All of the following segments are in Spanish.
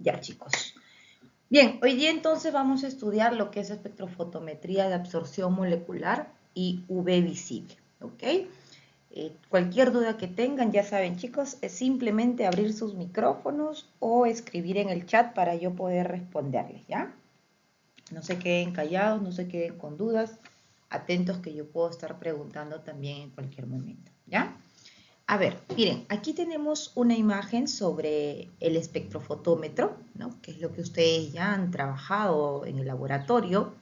Ya, chicos. Bien, hoy día entonces vamos a estudiar lo que es espectrofotometría de absorción molecular y UV visible, ¿ok? Cualquier duda que tengan, ya saben, chicos, es simplemente abrir sus micrófonos o escribir en el chat para yo poder responderles, ¿ya? No se queden callados, no se queden con dudas, atentos que yo puedo estar preguntando también en cualquier momento, ¿ya? A ver, miren, aquí tenemos una imagen sobre el espectrofotómetro, ¿no? Que es lo que ustedes ya han trabajado en el laboratorio.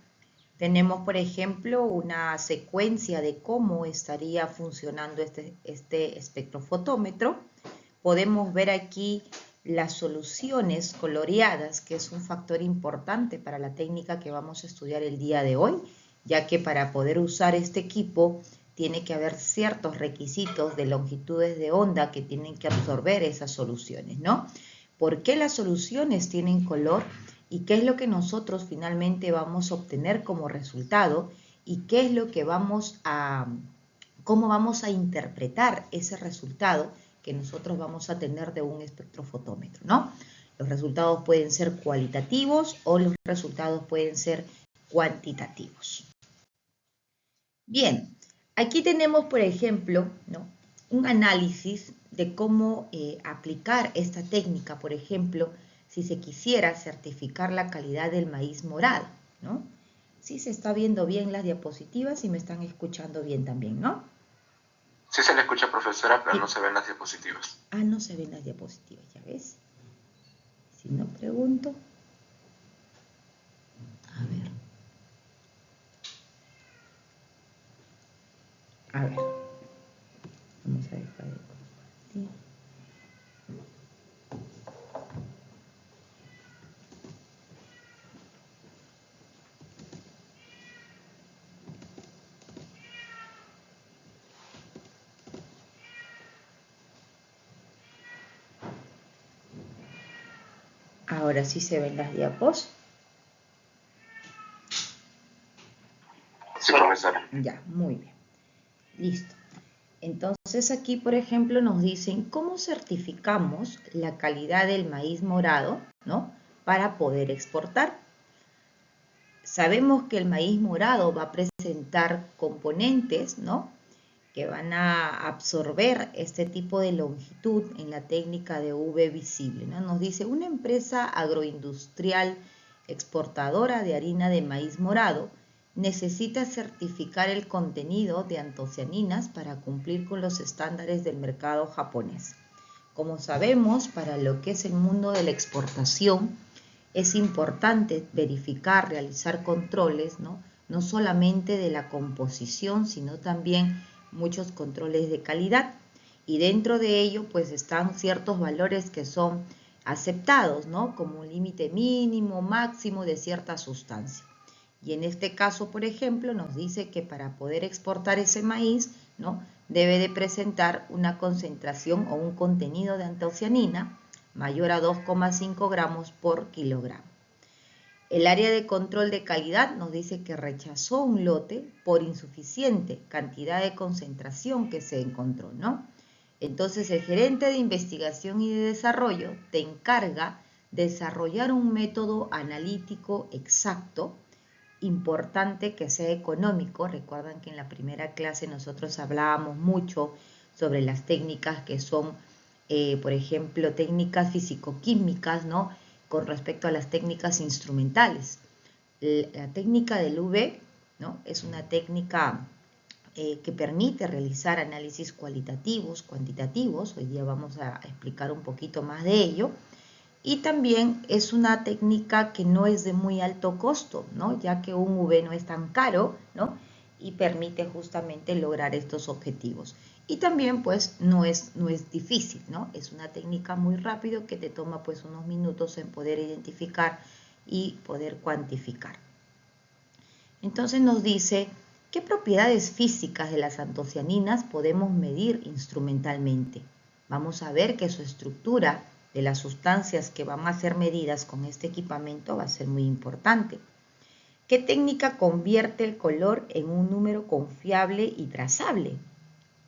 Tenemos, por ejemplo, una secuencia de cómo estaría funcionando este espectrofotómetro. Podemos ver aquí las soluciones coloreadas, que es un factor importante para la técnica que vamos a estudiar el día de hoy, ya que para poder usar este equipo tiene que haber ciertos requisitos de longitudes de onda que tienen que absorber esas soluciones, ¿no? ¿Por qué las soluciones tienen color? ¿Y qué es lo que nosotros finalmente vamos a obtener como resultado? ¿Y qué es lo que cómo vamos a interpretar ese resultado que nosotros vamos a tener de un espectrofotómetro, ¿no? Los resultados pueden ser cualitativos o los resultados pueden ser cuantitativos. Bien, aquí tenemos, por ejemplo, ¿no?, un análisis de cómo aplicar esta técnica, por ejemplo, si se quisiera certificar la calidad del maíz morado, ¿no? Sí se está viendo bien las diapositivas y me están escuchando bien también, ¿no? Sí se le escucha, profesora, pero no se ven las diapositivas. Ah, no se ven las diapositivas, ¿ya ves? Si no pregunto. A ver. A ver. Vamos a dejar de compartir. Ahora sí se ven las diapos. Sí, profesora. Ya, muy bien. Listo. Entonces aquí, por ejemplo, nos dicen cómo certificamos la calidad del maíz morado, ¿no?, para poder exportar. Sabemos que el maíz morado va a presentar componentes, ¿no?, que van a absorber este tipo de longitud en la técnica de UV visible, ¿no? Nos dice una empresa agroindustrial exportadora de harina de maíz morado necesita certificar el contenido de antocianinas para cumplir con los estándares del mercado japonés. Como sabemos, para lo que es el mundo de la exportación, es importante verificar, realizar controles, ¿no?, no solamente de la composición, sino también muchos controles de calidad. Y dentro de ello, pues están ciertos valores que son aceptados, ¿no?, como un límite mínimo, máximo de cierta sustancia. Y en este caso, por ejemplo, nos dice que para poder exportar ese maíz, ¿no?, debe de presentar una concentración o un contenido de antocianina mayor a 2,5 gramos por kilogramo. El área de control de calidad nos dice que rechazó un lote por insuficiente cantidad de concentración que se encontró, ¿no? Entonces el gerente de investigación y de desarrollo te encarga de desarrollar un método analítico exacto, importante que sea económico. Recuerdan que en la primera clase nosotros hablábamos mucho sobre las técnicas que son, por ejemplo, técnicas físico-químicas, ¿no?, con respecto a las técnicas instrumentales. La técnica del UV, ¿no?, es una técnica que permite realizar análisis cualitativos, cuantitativos. Hoy día vamos a explicar un poquito más de ello. Y también es una técnica que no es de muy alto costo, ¿no?, ya que un UV no es tan caro, ¿no?, y permite justamente lograr estos objetivos. Y también pues no es difícil, ¿no? Es una técnica muy rápido que te toma pues unos minutos en poder identificar y poder cuantificar. Entonces nos dice, ¿qué propiedades físicas de las antocianinas podemos medir instrumentalmente? Vamos a ver que su estructura de las sustancias que van a ser medidas con este equipamiento va a ser muy importante. ¿Qué técnica convierte el color en un número confiable y trazable?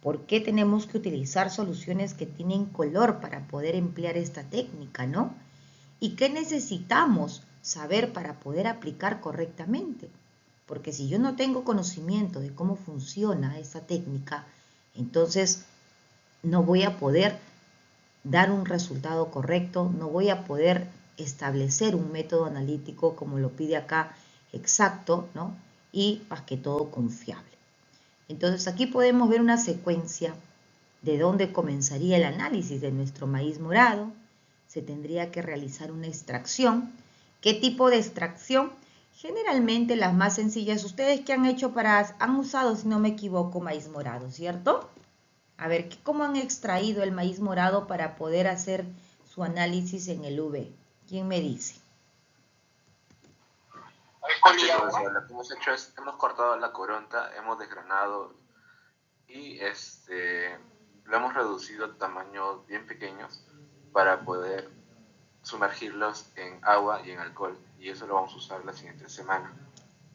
¿Por qué tenemos que utilizar soluciones que tienen color para poder emplear esta técnica, no? ¿Y qué necesitamos saber para poder aplicar correctamente? Porque si yo no tengo conocimiento de cómo funciona esa técnica, entonces no voy a poder dar un resultado correcto, no voy a poder establecer un método analítico como lo pide acá, exacto, ¿no? Y más que todo confiable. Entonces aquí podemos ver una secuencia de dónde comenzaría el análisis de nuestro maíz morado. Se tendría que realizar una extracción. ¿Qué tipo de extracción? Generalmente las más sencillas. Ustedes que han hecho han usado, si no me equivoco, maíz morado, ¿cierto? A ver, ¿cómo han extraído el maíz morado para poder hacer su análisis en el UV? ¿Quién me dice? Sí, profesora, lo que hemos hecho es, hemos cortado la coronta, hemos desgranado y lo hemos reducido a tamaños bien pequeños para poder sumergirlos en agua y en alcohol, y eso lo vamos a usar la siguiente semana.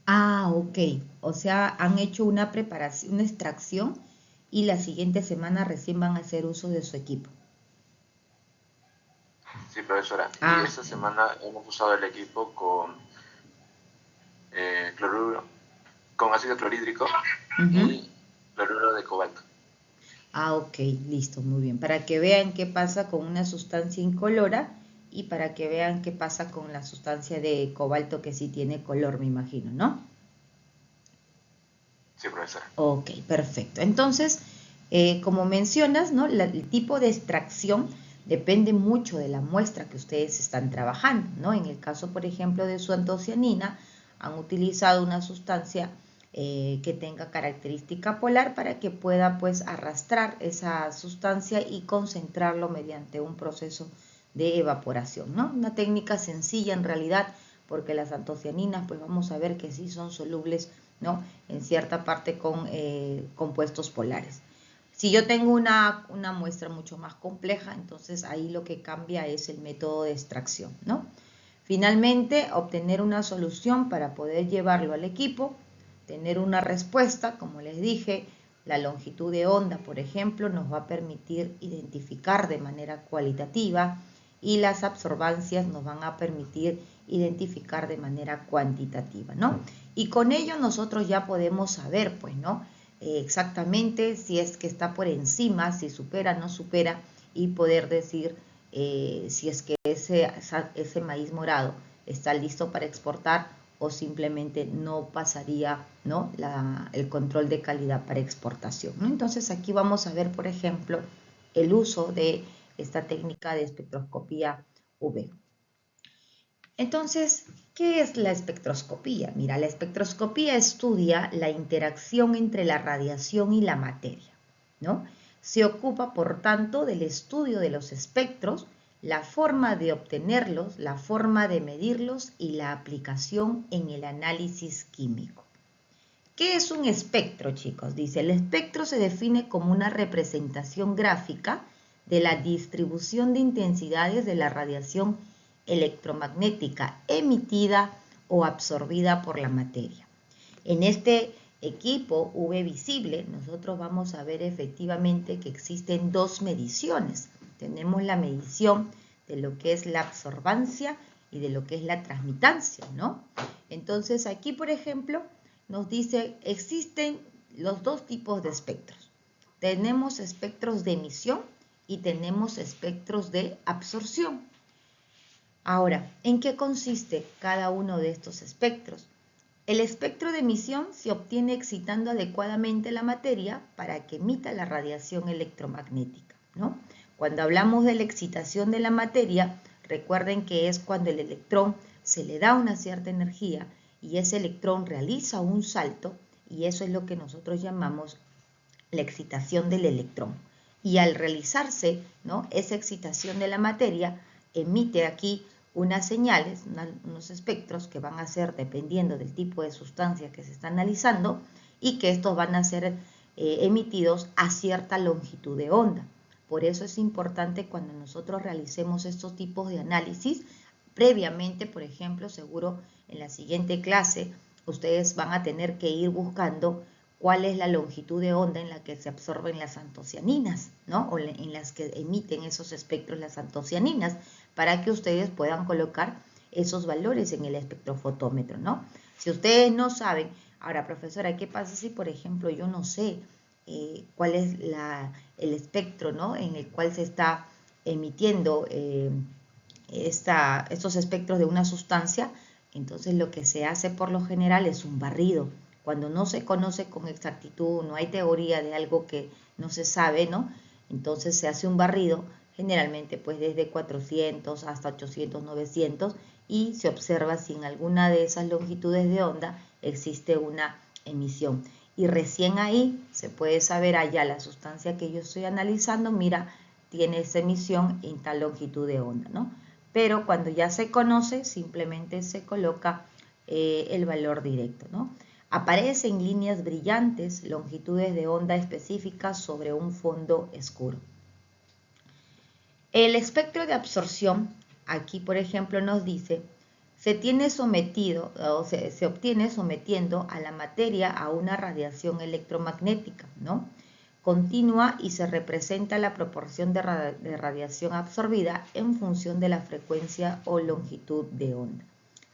Ah, ok. O sea, han hecho una preparación, una extracción y la siguiente semana recién van a hacer uso de su equipo. Sí, profesora, y Ah, esta semana hemos usado el equipo con cloruro, con ácido clorhídrico y cloruro de cobalto. Ah, ok, listo, muy bien. Para que vean qué pasa con una sustancia incolora y para que vean qué pasa con la sustancia de cobalto que sí tiene color, me imagino, ¿no? Sí, profesora. Ok, perfecto. Entonces, como mencionas, ¿no? El tipo de extracción depende mucho de la muestra que ustedes están trabajando, ¿no? En el caso, por ejemplo, de su antocianina, han utilizado una sustancia que tenga característica polar para que pueda, pues, arrastrar esa sustancia y concentrarlo mediante un proceso de evaporación, ¿no? Una técnica sencilla en realidad, porque las antocianinas, pues vamos a ver que sí son solubles, ¿no? En cierta parte con compuestos polares. Si yo tengo una muestra mucho más compleja, entonces ahí lo que cambia es el método de extracción, ¿no? Finalmente, obtener una solución para poder llevarlo al equipo, tener una respuesta, como les dije, la longitud de onda, por ejemplo, nos va a permitir identificar de manera cualitativa y las absorbancias nos van a permitir identificar de manera cuantitativa, ¿no? Y con ello nosotros ya podemos saber, pues, ¿no? Exactamente si es que está por encima, si supera, no supera, y poder decir si es que ese maíz morado está listo para exportar o simplemente no pasaría, ¿no? el control de calidad para exportación, ¿no? Entonces aquí vamos a ver, por ejemplo, el uso de esta técnica de espectroscopía UV. Entonces, ¿qué es la espectroscopía? Mira, la espectroscopía estudia la interacción entre la radiación y la materia, ¿no? Se ocupa, por tanto, del estudio de los espectros, la forma de obtenerlos, la forma de medirlos y la aplicación en el análisis químico. ¿Qué es un espectro, chicos? Dice, el espectro se define como una representación gráfica de la distribución de intensidades de la radiación electromagnética emitida o absorbida por la materia. En este equipo UV visible, nosotros vamos a ver efectivamente que existen dos mediciones. Tenemos la medición de lo que es la absorbancia y de lo que es la transmitancia, ¿no? Entonces aquí, por ejemplo, nos dice, existen los dos tipos de espectros. Tenemos espectros de emisión y tenemos espectros de absorción. Ahora, ¿en qué consiste cada uno de estos espectros? El espectro de emisión se obtiene excitando adecuadamente la materia para que emita la radiación electromagnética, ¿no? Cuando hablamos de la excitación de la materia, recuerden que es cuando el electrón se le da una cierta energía y ese electrón realiza un salto y eso es lo que nosotros llamamos la excitación del electrón. Y al realizarse, ¿no?, esa excitación de la materia, emite aquí unas señales, unos espectros que van a ser dependiendo del tipo de sustancia que se está analizando y que estos van a ser emitidos a cierta longitud de onda. Por eso es importante cuando nosotros realicemos estos tipos de análisis, previamente, por ejemplo, seguro en la siguiente clase, ustedes van a tener que ir buscando cuál es la longitud de onda en la que se absorben las antocianinas, ¿no? O en las que emiten esos espectros las antocianinas, para que ustedes puedan colocar esos valores en el espectrofotómetro, ¿no? Si ustedes no saben, ahora, profesora, ¿qué pasa si, por ejemplo, yo no sé cuál es el espectro, ¿no?, en el cual se está emitiendo estos espectros de una sustancia? Entonces lo que se hace por lo general es un barrido. Cuando no se conoce con exactitud, no hay teoría de algo que no se sabe, ¿no? Entonces se hace un barrido, generalmente pues desde 400 hasta 800, 900, y se observa si en alguna de esas longitudes de onda existe una emisión. Y recién ahí se puede saber, allá la sustancia que yo estoy analizando, mira, tiene esa emisión en tal longitud de onda, ¿no? Pero cuando ya se conoce, simplemente se coloca el valor directo, ¿no? Aparecen líneas brillantes, longitudes de onda específicas sobre un fondo oscuro. El espectro de absorción, aquí por ejemplo nos dice, se obtiene sometiendo a la materia a una radiación electromagnética, ¿no?, continua, y se representa la proporción de radiación absorbida en función de la frecuencia o longitud de onda.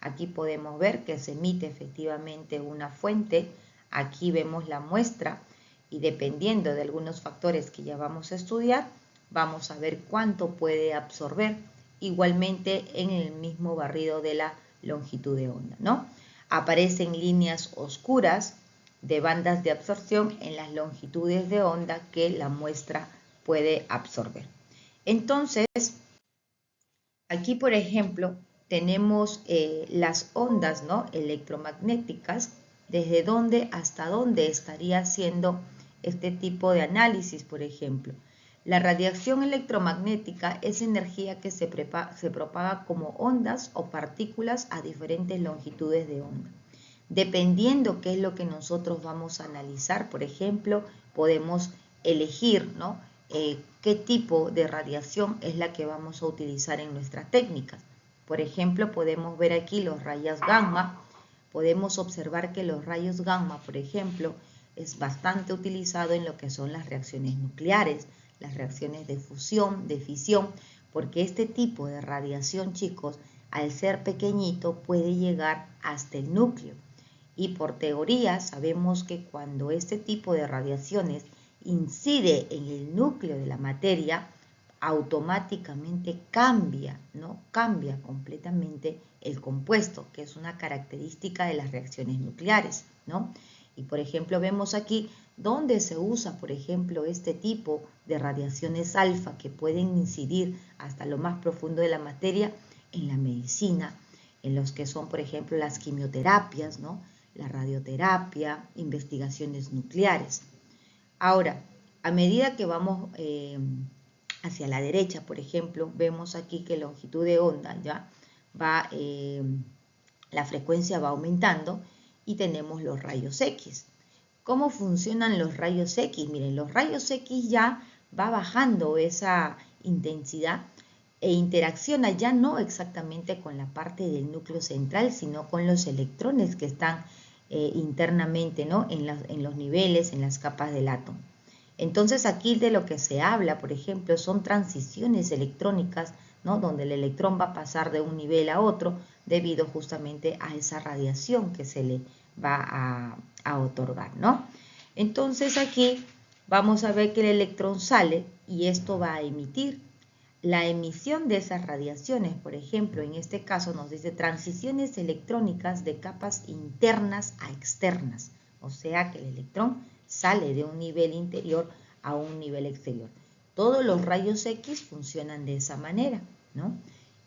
Aquí podemos ver que se emite efectivamente una fuente, aquí vemos la muestra, y dependiendo de algunos factores que ya vamos a estudiar, vamos a ver cuánto puede absorber, igualmente en el mismo barrido de la longitud de onda, ¿no? Aparecen líneas oscuras de bandas de absorción en las longitudes de onda que la muestra puede absorber. Entonces, aquí por ejemplo tenemos las ondas, ¿no?, electromagnéticas, desde dónde hasta dónde estaría haciendo este tipo de análisis. Por ejemplo, la radiación electromagnética es energía que se propaga como ondas o partículas a diferentes longitudes de onda. Dependiendo qué es lo que nosotros vamos a analizar, por ejemplo, podemos elegir, ¿no?, qué tipo de radiación es la que vamos a utilizar en nuestras técnicas. Por ejemplo, podemos ver aquí los rayos gamma. Podemos observar que los rayos gamma, por ejemplo, es bastante utilizado en lo que son las reacciones nucleares, las reacciones de fusión, de fisión, porque este tipo de radiación, chicos, al ser pequeñito puede llegar hasta el núcleo. Y por teoría sabemos que cuando este tipo de radiaciones incide en el núcleo de la materia, automáticamente cambia, ¿no?, cambia completamente el compuesto, que es una característica de las reacciones nucleares, ¿no? Y por ejemplo vemos aquí donde se usa, por ejemplo, este tipo de radiaciones alfa que pueden incidir hasta lo más profundo de la materia, en la medicina, en los que son, por ejemplo, las quimioterapias, ¿no?, la radioterapia, investigaciones nucleares. Ahora, a medida que vamos hacia la derecha, por ejemplo, vemos aquí que la longitud de onda ya va, la frecuencia va aumentando, y tenemos los rayos X. ¿Cómo funcionan los rayos X? Miren, los rayos X ya va bajando esa intensidad e interacciona ya no exactamente con la parte del núcleo central, sino con los electrones que están internamente, ¿no?, en los niveles, en las capas del átomo. Entonces aquí de lo que se habla, por ejemplo, son transiciones electrónicas, ¿no?, donde el electrón va a pasar de un nivel a otro debido justamente a esa radiación que se le va a otorgar, ¿no? Entonces aquí vamos a ver que el electrón sale y esto va a emitir. La emisión de esas radiaciones, por ejemplo, en este caso nos dice transiciones electrónicas de capas internas a externas, o sea que el electrón sale de un nivel interior a un nivel exterior. Todos los rayos X funcionan de esa manera, ¿no?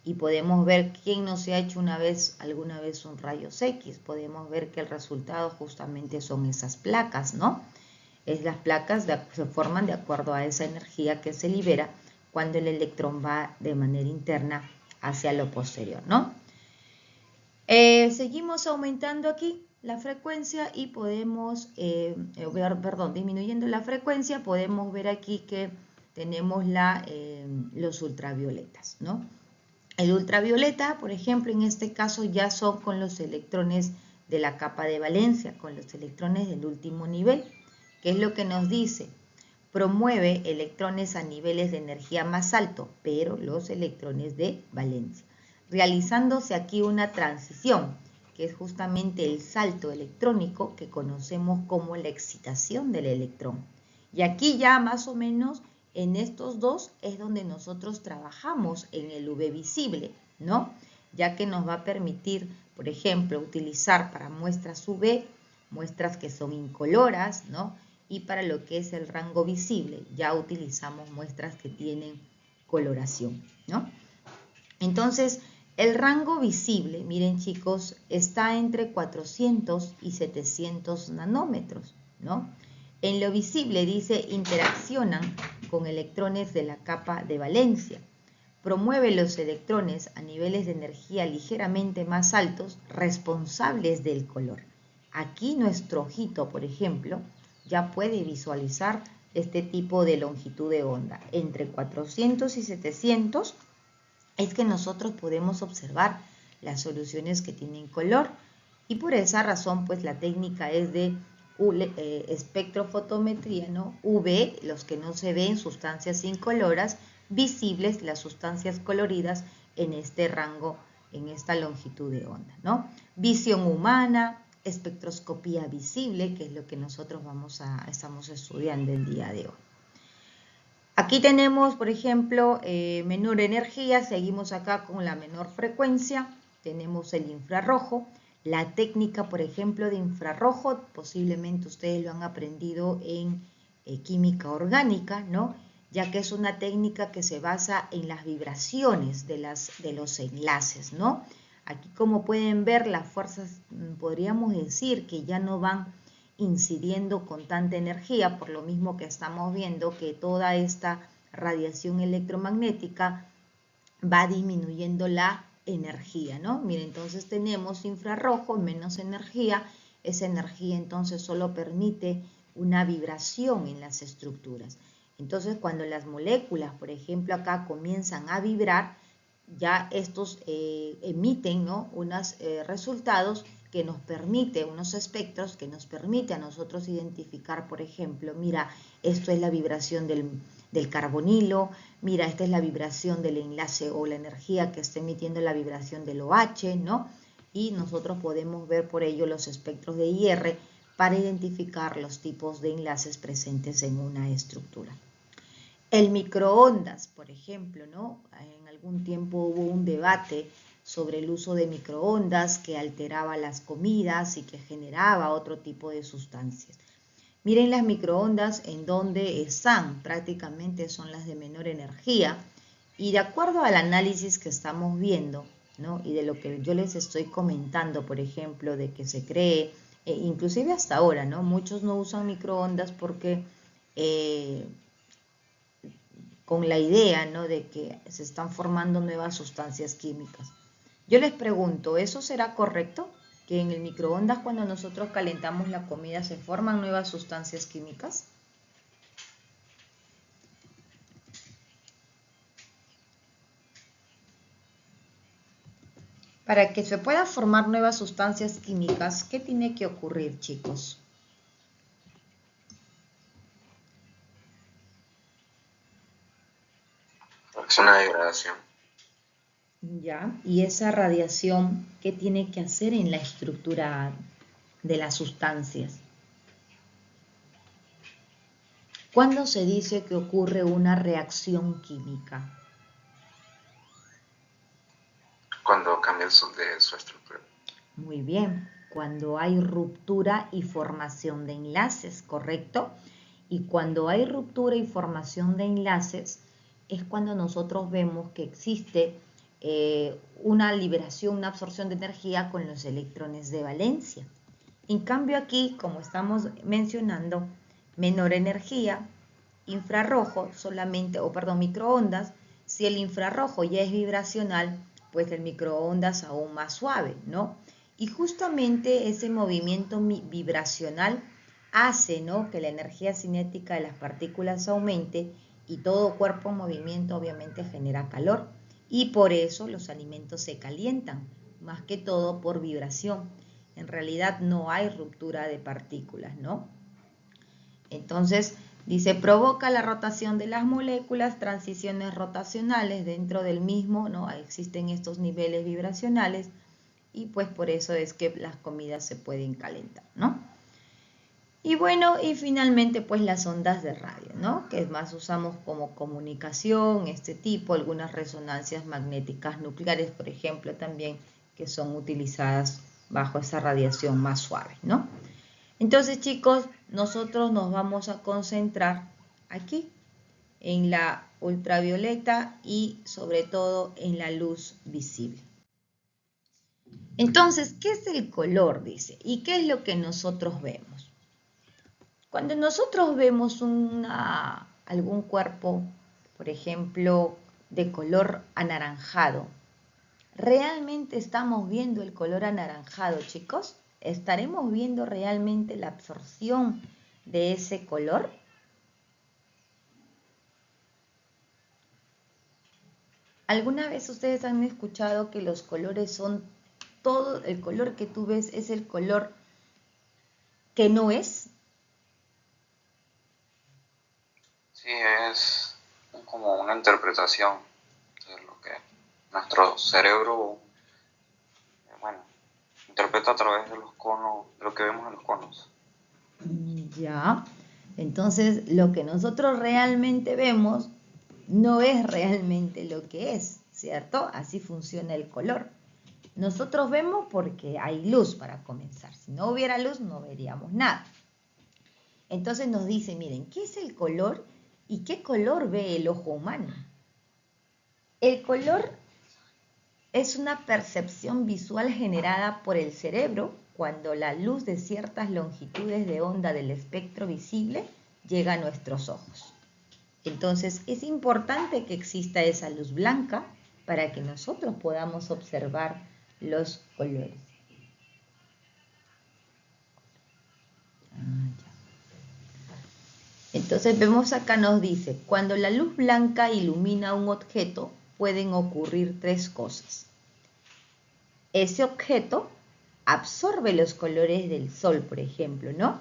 Y podemos ver, ¿quién no se ha hecho alguna vez un rayos X? Podemos ver que el resultado justamente son esas placas, ¿no? Las placas se forman de acuerdo a esa energía que se libera cuando el electrón va de manera interna hacia lo posterior, ¿no? Seguimos aumentando aquí la frecuencia y podemos disminuyendo la frecuencia, podemos ver aquí que tenemos los ultravioletas, ¿no? El ultravioleta, por ejemplo, en este caso ya son con los electrones de la capa de valencia con los electrones del último nivel. ¿Qué es lo que nos dice? Promueve electrones a niveles de energía más alto, pero los electrones de valencia, realizándose aquí una transición, que es justamente el salto electrónico que conocemos como la excitación del electrón. Y aquí ya más o menos en estos dos es donde nosotros trabajamos en el UV visible, ¿no? Ya que nos va a permitir, por ejemplo, utilizar para muestras UV, muestras que son incoloras, ¿no? Y para lo que es el rango visible, ya utilizamos muestras que tienen coloración, ¿no? Entonces, el rango visible, miren chicos, está entre 400 y 700 nanómetros, ¿no? En lo visible dice interaccionan con electrones de la capa de valencia. Promueve los electrones a niveles de energía ligeramente más altos responsables del color. Aquí nuestro ojito, por ejemplo, ya puede visualizar este tipo de longitud de onda. Entre 400 y 700 es que nosotros podemos observar las soluciones que tienen color y por esa razón pues la técnica es de espectrofotometría, ¿no? UV, los que no se ven, sustancias incoloras, visibles, las sustancias coloridas en este rango, en esta longitud de onda, ¿no? Visión humana, espectroscopía visible, que es lo que nosotros estamos estudiando el día de hoy. Aquí tenemos, por ejemplo, menor energía, seguimos acá con la menor frecuencia, tenemos el infrarrojo. La técnica, por ejemplo, de infrarrojo, posiblemente ustedes lo han aprendido en química orgánica, ¿no? Ya que es una técnica que se basa en las vibraciones de los enlaces, ¿no? Aquí, como pueden ver, las fuerzas, podríamos decir que ya no van incidiendo con tanta energía, por lo mismo que estamos viendo que toda esta radiación electromagnética va disminuyendo la energía, ¿no? Miren, entonces tenemos infrarrojo, menos energía, esa energía entonces solo permite una vibración en las estructuras. Entonces, cuando las moléculas, por ejemplo, acá comienzan a vibrar, ya estos emiten, ¿no? unos resultados que nos permite, unos espectros que nos permite a nosotros identificar, por ejemplo, mira, esto es la vibración del carbonilo, mira, esta es la vibración del enlace o la energía que está emitiendo la vibración del OH, ¿no? Y nosotros podemos ver por ello los espectros de IR para identificar los tipos de enlaces presentes en una estructura. El microondas, por ejemplo, ¿no? En algún tiempo hubo un debate sobre el uso de microondas que alteraba las comidas y que generaba otro tipo de sustancias. Miren las microondas en donde están, prácticamente son las de menor energía y de acuerdo al análisis que estamos viendo, ¿no? Y de lo que yo les estoy comentando, por ejemplo, de que se cree, inclusive hasta ahora, ¿no? Muchos no usan microondas porque con la idea, ¿no? de que se están formando nuevas sustancias químicas. Yo les pregunto, ¿eso será correcto? ¿Que en el microondas cuando nosotros calentamos la comida se forman nuevas sustancias químicas? Para que se puedan formar nuevas sustancias químicas, ¿qué tiene que ocurrir, chicos? Es una degradación. Ya, y esa radiación, ¿qué tiene que hacer en la estructura de las sustancias? ¿Cuándo se dice que ocurre una reacción química? Cuando cambia de su estructura. Muy bien, cuando hay ruptura y formación de enlaces, ¿correcto? Y cuando hay ruptura y formación de enlaces es cuando nosotros vemos que existe una liberación, una absorción de energía con los electrones de valencia. En cambio aquí, como estamos mencionando, menor energía, infrarrojo solamente, microondas, si el infrarrojo ya es vibracional, pues el microondas aún más suave, ¿no? Y justamente ese movimiento vibracional hace, ¿no? que la energía cinética de las partículas aumente y todo cuerpo en movimiento obviamente genera calor y por eso los alimentos se calientan, más que todo por vibración. en realidad no hay ruptura de partículas, ¿no? Entonces, dice, provoca la rotación de las moléculas, transiciones rotacionales dentro del mismo, ¿no? Existen estos niveles vibracionales y pues por eso es que las comidas se pueden calentar, ¿no? Y bueno, y finalmente pues las ondas de radio, ¿no? Que más usamos como comunicación, este tipo, algunas resonancias magnéticas nucleares, por ejemplo, también, que son utilizadas bajo esa radiación más suave, ¿no? Entonces, chicos, nosotros nos vamos a concentrar aquí en la ultravioleta y sobre todo en la luz visible. Entonces, ¿qué es el color? Dice, ¿y qué es lo que nosotros vemos? Cuando nosotros vemos algún cuerpo, por ejemplo, de color anaranjado, ¿realmente estamos viendo el color anaranjado, chicos? ¿Estaremos viendo realmente la absorción de ese color? ¿Alguna vez ustedes han escuchado que los colores son todo, el color que tú ves es el color que no es? Sí, es como una interpretación de lo que nuestro cerebro, bueno, interpreta a través de los conos, de lo que vemos en los conos. Ya, entonces lo que nosotros realmente vemos no es realmente lo que es, ¿cierto? Así funciona el color. Nosotros vemos porque hay luz para comenzar. Si no hubiera luz no veríamos nada. Entonces nos dice, miren, ¿qué es el color y qué color ve el ojo humano? El color es una percepción visual generada por el cerebro cuando la luz de ciertas longitudes de onda del espectro visible llega a nuestros ojos. Entonces es importante que exista esa luz blanca para que nosotros podamos observar los colores. Entonces vemos acá nos dice, cuando la luz blanca ilumina un objeto pueden ocurrir tres cosas. Ese objeto absorbe los colores del sol, por ejemplo, ¿no?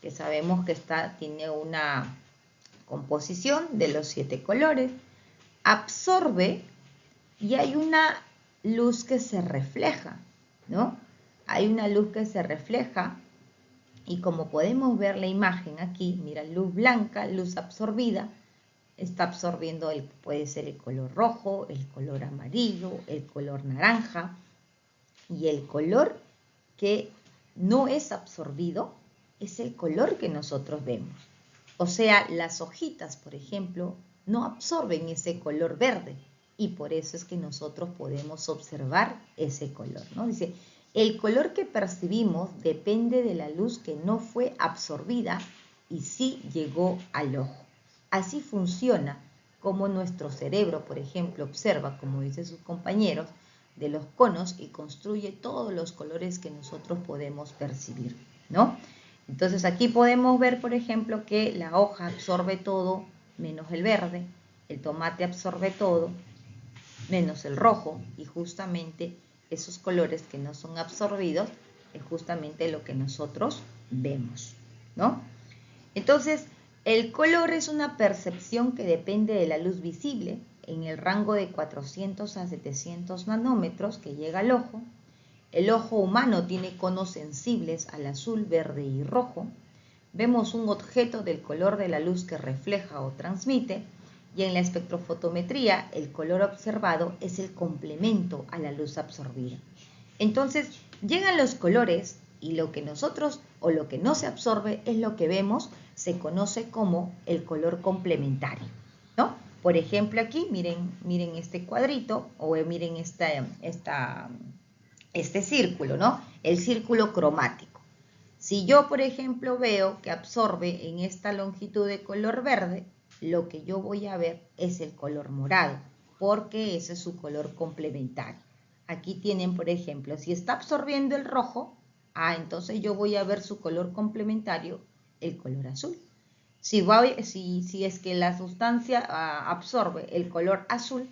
Que sabemos que tiene una composición de los 7 colores. Absorbe y hay una luz que se refleja, ¿no? Hay una luz que se refleja y como podemos ver la imagen aquí, mira, luz blanca, luz absorbida, está absorbiendo, puede ser el color rojo, el color amarillo, el color naranja, y el color que no es absorbido es el color que nosotros vemos. O sea, las hojitas, por ejemplo, no absorben ese color verde y por eso es que nosotros podemos observar ese color, ¿no? Dice, el color que percibimos depende de la luz que no fue absorbida y sí llegó al ojo. Así funciona como nuestro cerebro, por ejemplo, observa, como dicen sus compañeros, de los conos y construye todos los colores que nosotros podemos percibir, ¿no? Entonces aquí podemos ver, por ejemplo, que la hoja absorbe todo menos el verde, el tomate absorbe todo menos el rojo y justamente esos colores que no son absorbidos es justamente lo que nosotros vemos, ¿no? Entonces, el color es una percepción que depende de la luz visible en el rango de 400 a 700 nanómetros que llega al ojo. El ojo humano tiene conos sensibles al azul, verde y rojo. Vemos un objeto del color de la luz que refleja o transmite y en la espectrofotometría el color observado es el complemento a la luz absorbida. Entonces, llegan los colores y lo que nosotros o lo que no se absorbe es lo que vemos, se conoce como el color complementario, ¿no? Por ejemplo, aquí miren este cuadrito o miren este círculo, ¿no? El círculo cromático. Si yo, por ejemplo, veo que absorbe en esta longitud de color verde, lo que yo voy a ver es el color morado, porque ese es su color complementario. Aquí tienen, por ejemplo, si está absorbiendo el rojo, entonces yo voy a ver su color complementario, el color azul. Si es que la sustancia absorbe el color azul,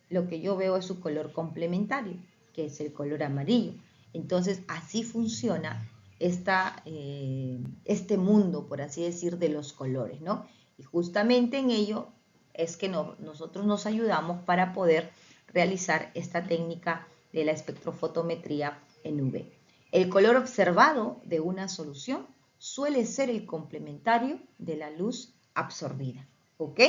lo que yo veo es su color complementario, que es el color amarillo. Entonces, así funciona este mundo, por así decir, de los colores, ¿no? Y justamente en ello es que nosotros nos ayudamos para poder realizar esta técnica de la espectrofotometría en UV. El color observado de una solución suele ser el complementario de la luz absorbida, ¿ok?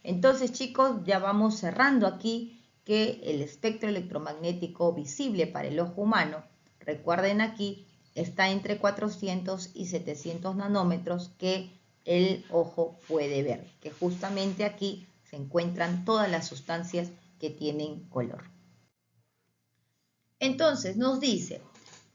Entonces, chicos, ya vamos cerrando aquí que el espectro electromagnético visible para el ojo humano, recuerden aquí, está entre 400 y 700 nanómetros que el ojo puede ver, que justamente aquí se encuentran todas las sustancias que tienen color. Entonces nos dice,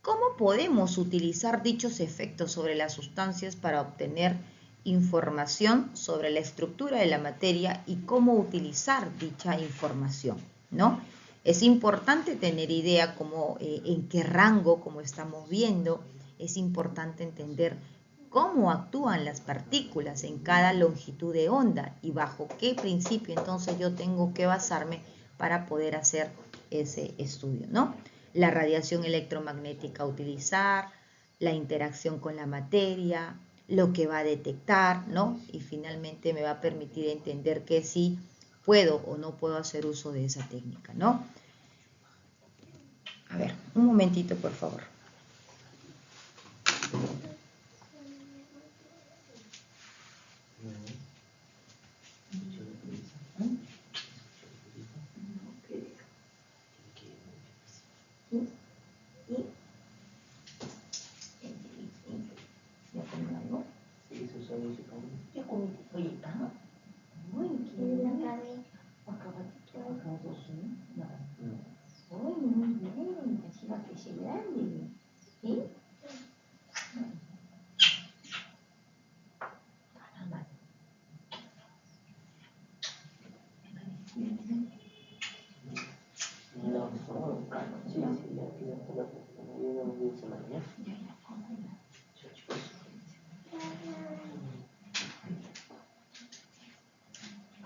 ¿cómo podemos utilizar dichos efectos sobre las sustancias para obtener información sobre la estructura de la materia y cómo utilizar dicha información, ¿no? Es importante tener idea en qué rango, como estamos viendo, es importante entender cómo actúan las partículas en cada longitud de onda y bajo qué principio entonces yo tengo que basarme para poder hacer ese estudio, ¿no? La radiación electromagnética a utilizar, la interacción con la materia, lo que va a detectar, ¿no? Y finalmente me va a permitir entender que sí puedo o no puedo hacer uso de esa técnica, ¿no? A ver, un momentito, por favor.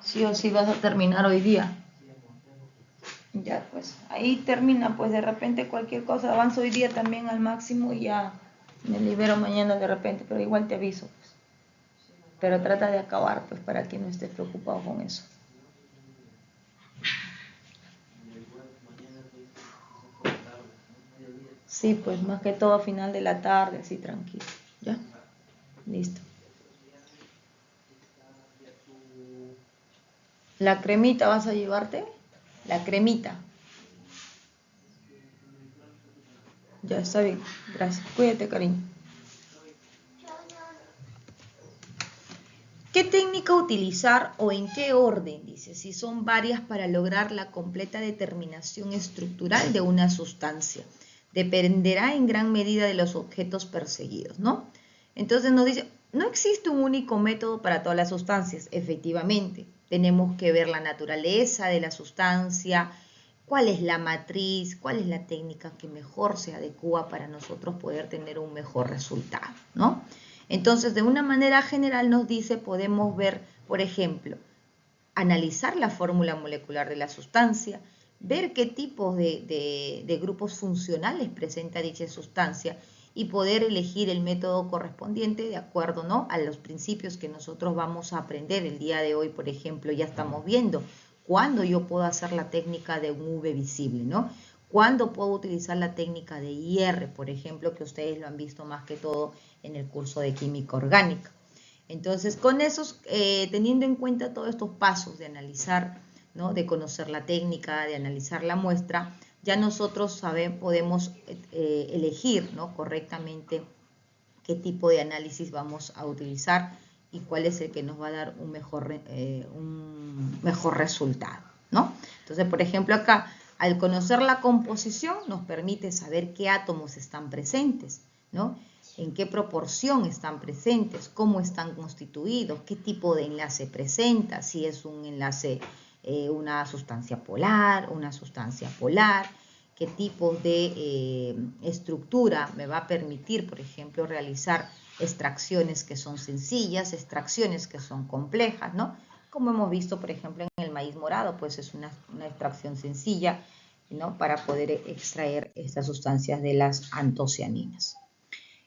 Sí o sí vas a terminar hoy día. Ya, pues, ahí termina, pues de repente cualquier cosa, avanzo hoy día también al máximo y ya me libero mañana de repente, pero igual te aviso, pues. Pero trata de acabar, pues, para que no estés preocupado con eso. Sí, pues, más que todo a final de la tarde, así tranquilo, ¿ya? Listo. ¿La cremita vas a llevarte? La cremita. Ya, está bien. Gracias. Cuídate, cariño. ¿Qué técnica utilizar o en qué orden? Dice, si son varias para lograr la completa determinación estructural de una sustancia. Dependerá en gran medida de los objetos perseguidos, ¿no? Entonces nos dice, no existe un único método para todas las sustancias, efectivamente. Tenemos que ver la naturaleza de la sustancia, cuál es la matriz, cuál es la técnica que mejor se adecua para nosotros poder tener un mejor resultado, ¿no? Entonces, de una manera general nos dice, podemos ver, por ejemplo, analizar la fórmula molecular de la sustancia, ver qué tipos de grupos funcionales presenta dicha sustancia y poder elegir el método correspondiente de acuerdo, ¿no?, a los principios que nosotros vamos a aprender el día de hoy. Por ejemplo, ya estamos viendo cuándo yo puedo hacer la técnica de un UV visible, ¿no? ¿Cuándo puedo utilizar la técnica de IR, por ejemplo, que ustedes lo han visto más que todo en el curso de química orgánica? Entonces, con esos, teniendo en cuenta todos estos pasos de analizar, ¿no?, de conocer la técnica, de analizar la muestra, ya nosotros podemos elegir, ¿no?, correctamente qué tipo de análisis vamos a utilizar y cuál es el que nos va a dar un mejor resultado, ¿no? Entonces, por ejemplo, acá, al conocer la composición, nos permite saber qué átomos están presentes, ¿no?, en qué proporción están presentes, cómo están constituidos, qué tipo de enlace presenta, si es un enlace, una sustancia polar, qué tipo de estructura me va a permitir, por ejemplo, realizar extracciones que son sencillas, extracciones que son complejas, ¿no? Como hemos visto, por ejemplo, en el maíz morado, pues es una extracción sencilla. ¿no? Para poder extraer estas sustancias de las antocianinas.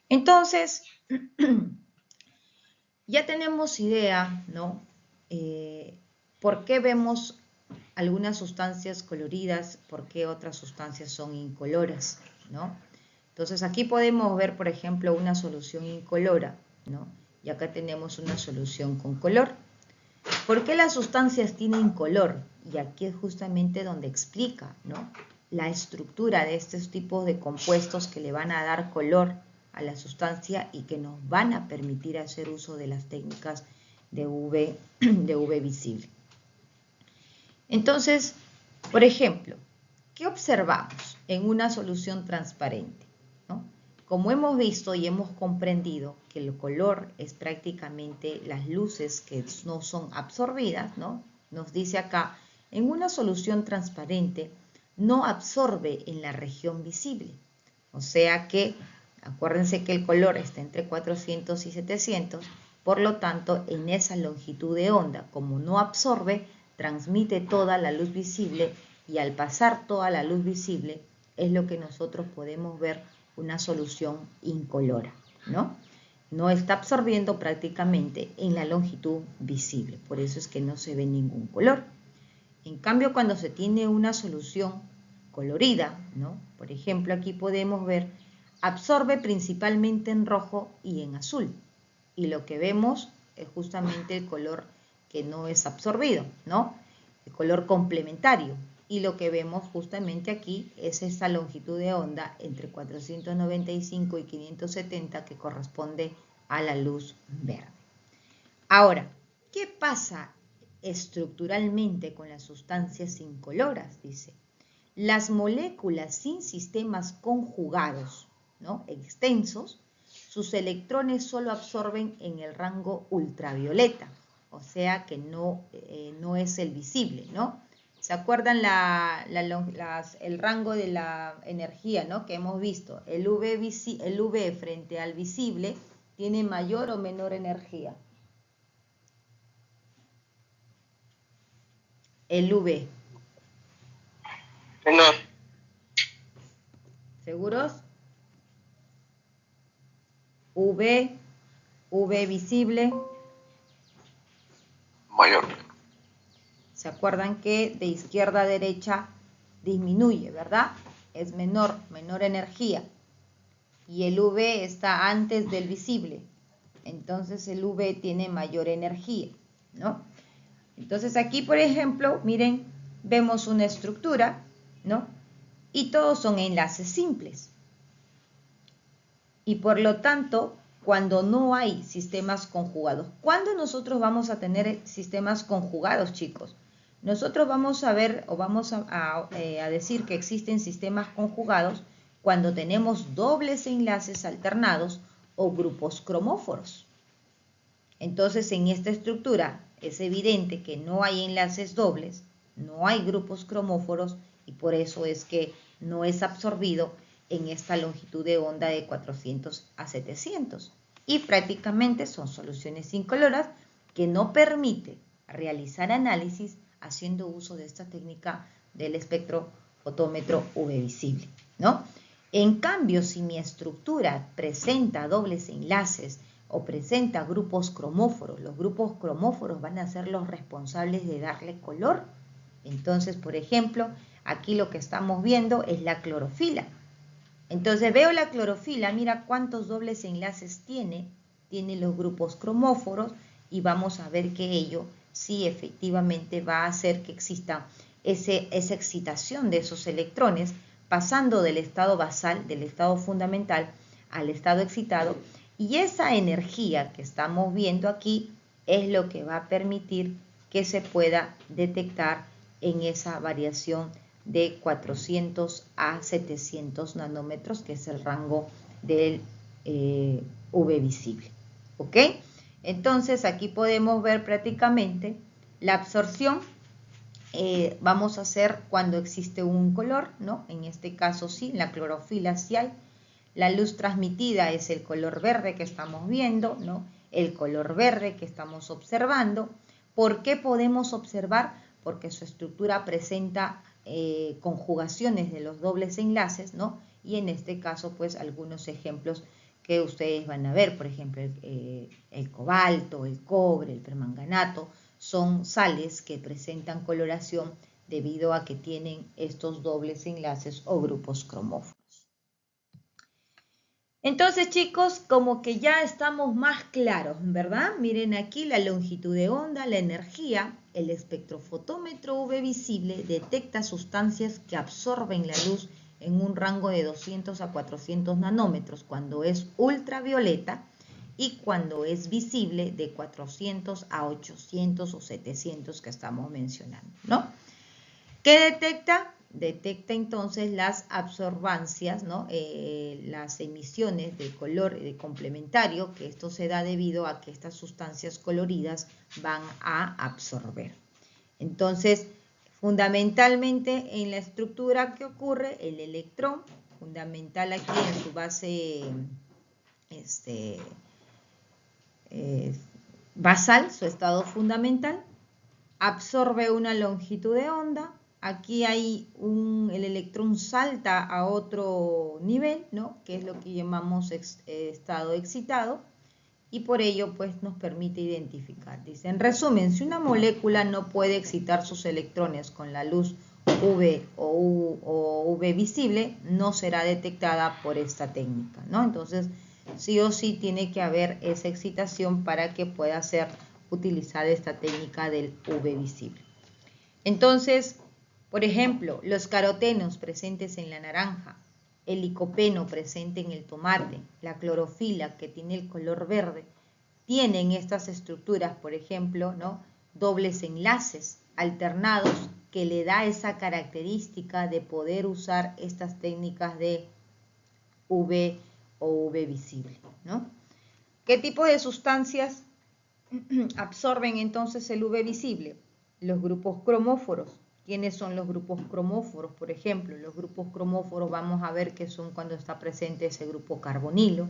Entonces, ya tenemos idea, ¿no? ¿Por qué vemos algunas sustancias coloridas? ¿Por qué otras sustancias son incoloras, ¿no? Entonces aquí podemos ver, por ejemplo, una solución incolora, ¿no? Y acá tenemos una solución con color. ¿Por qué las sustancias tienen color? Y aquí es justamente donde explica, ¿no? La estructura de estos tipos de compuestos que le van a dar color a la sustancia y que nos van a permitir hacer uso de las técnicas de UV visible. Entonces, por ejemplo, ¿qué observamos en una solución transparente? ¿No? Como hemos visto y hemos comprendido que el color es prácticamente las luces que no son absorbidas, ¿no? Nos dice acá, en una solución transparente no absorbe en la región visible. O sea que, acuérdense que el color está entre 400 y 700, por lo tanto, en esa longitud de onda, como no absorbe, transmite toda la luz visible y al pasar toda la luz visible es lo que nosotros podemos ver una solución incolora, ¿no? No está absorbiendo prácticamente en la longitud visible, por eso es que no se ve ningún color. En cambio, cuando se tiene una solución colorida, ¿no? Por ejemplo, aquí podemos ver, absorbe principalmente en rojo y en azul. Y lo que vemos es justamente el color que no es absorbido, ¿no? El color complementario. Y lo que vemos justamente aquí es esta longitud de onda entre 495 y 570 que corresponde a la luz verde. Ahora, ¿qué pasa estructuralmente con las sustancias incoloras? Dice, las moléculas sin sistemas conjugados, ¿no? Extensos, sus electrones solo absorben en el rango ultravioleta, o sea que no es el visible, ¿no? ¿Se acuerdan el rango de la energía, ¿no? Que hemos visto? El UV frente al visible tiene mayor o menor energía. El UV. Menor. ¿Seguros? UV visible. Mayor. ¿Se acuerdan que de izquierda a derecha disminuye, verdad? Es menor energía. Y el UV está antes del visible. Entonces el UV tiene mayor energía, ¿no? Entonces aquí, por ejemplo, miren, vemos una estructura, ¿no? Y todos son enlaces simples. Y por lo tanto, cuando no hay sistemas conjugados, ¿cuándo nosotros vamos a tener sistemas conjugados, chicos? Nosotros vamos a ver o vamos a decir que existen sistemas conjugados cuando tenemos dobles enlaces alternados o grupos cromóforos. Entonces, en esta estructura es evidente que no hay enlaces dobles, no hay grupos cromóforos y por eso es que no es absorbido en esta longitud de onda de 400 a 700. Y prácticamente son soluciones incoloras que no permiten realizar análisis haciendo uso de esta técnica del espectrofotómetro UV visible, ¿no? En cambio, si mi estructura presenta dobles enlaces o presenta grupos cromóforos, los grupos cromóforos van a ser los responsables de darle color. Entonces, por ejemplo, aquí lo que estamos viendo es la clorofila. Entonces veo la clorofila, mira cuántos dobles enlaces tiene los grupos cromóforos y vamos a ver que ello sí efectivamente va a hacer que exista esa excitación de esos electrones pasando del estado basal, del estado fundamental al estado excitado y esa energía que estamos viendo aquí es lo que va a permitir que se pueda detectar en esa variación de 400 a 700 nanómetros, que es el rango del UV visible. ¿Ok? Entonces, aquí podemos ver prácticamente la absorción. Vamos a hacer cuando existe un color, ¿no? En este caso sí, en la clorofila sí hay. La luz transmitida es el color verde que estamos viendo, ¿no? El color verde que estamos observando. ¿Por qué podemos observar? Porque su estructura presenta conjugaciones de los dobles enlaces, ¿no? Y en este caso, pues, algunos ejemplos que ustedes van a ver, por ejemplo, el cobalto, el cobre, el permanganato, son sales que presentan coloración debido a que tienen estos dobles enlaces o grupos cromóforos. Entonces, chicos, como que ya estamos más claros, ¿verdad? Miren aquí la longitud de onda, la energía. El espectrofotómetro UV visible detecta sustancias que absorben la luz en un rango de 200 a 400 nanómetros cuando es ultravioleta y cuando es visible de 400 a 800 o 700 que estamos mencionando, ¿no? ¿Qué detecta? Detecta entonces las absorbancias, ¿no? Las emisiones de color complementario, que esto se da debido a que estas sustancias coloridas van a absorber. Entonces, fundamentalmente en la estructura que ocurre, el electrón, fundamental aquí en su base basal, su estado fundamental, absorbe una longitud de onda. Aquí hay el electrón salta a otro nivel, ¿no? Que es lo que llamamos estado excitado, y por ello pues nos permite identificar. Dice, en resumen, si una molécula no puede excitar sus electrones con la luz UV o UV visible, no será detectada por esta técnica, ¿no? Entonces, sí o sí tiene que haber esa excitación para que pueda ser utilizar esta técnica del UV visible. Entonces, por ejemplo, los carotenos presentes en la naranja, el licopeno presente en el tomate, la clorofila que tiene el color verde, tienen estas estructuras, por ejemplo, ¿no? Dobles enlaces alternados que le da esa característica de poder usar estas técnicas de UV o UV visible, ¿no? ¿Qué tipo de sustancias absorben entonces el UV visible? Los grupos cromóforos. ¿Quiénes son los grupos cromóforos? Por ejemplo, los grupos cromóforos vamos a ver que son cuando está presente ese grupo carbonilo,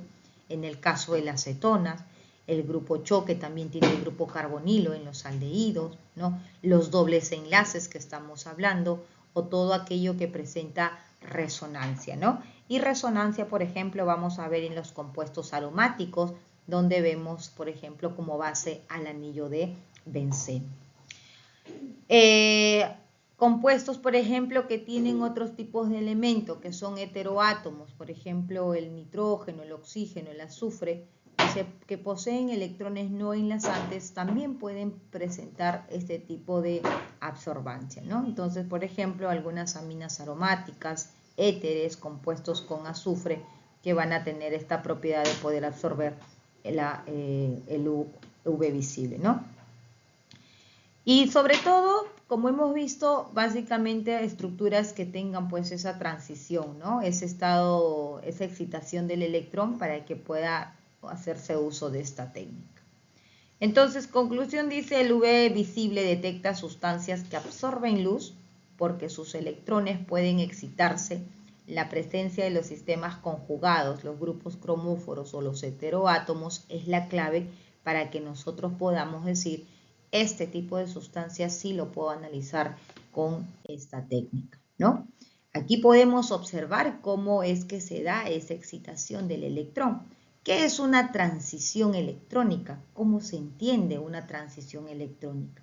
en el caso de las cetonas, el grupo choque también tiene el grupo carbonilo en los aldehídos, ¿no? Los dobles enlaces que estamos hablando, o todo aquello que presenta resonancia, ¿no? Y resonancia, por ejemplo, vamos a ver en los compuestos aromáticos, donde vemos, por ejemplo, como base al anillo de benceno. Compuestos, por ejemplo, que tienen otros tipos de elementos, que son heteroátomos, por ejemplo, el nitrógeno, el oxígeno, el azufre, que poseen electrones no enlazantes, también pueden presentar este tipo de absorbancia, ¿no? Entonces, por ejemplo, algunas aminas aromáticas, éteres, compuestos con azufre, que van a tener esta propiedad de poder absorber el UV visible, ¿no? Y sobre todo, como hemos visto, básicamente estructuras que tengan pues esa transición, ¿no? Ese estado, esa excitación del electrón para que pueda hacerse uso de esta técnica. Entonces, conclusión dice, el UV visible detecta sustancias que absorben luz porque sus electrones pueden excitarse. La presencia de los sistemas conjugados, los grupos cromóforos o los heteroátomos es la clave para que nosotros podamos decir este tipo de sustancias sí lo puedo analizar con esta técnica, ¿no? Aquí podemos observar cómo es que se da esa excitación del electrón. ¿Qué es una transición electrónica? ¿Cómo se entiende una transición electrónica?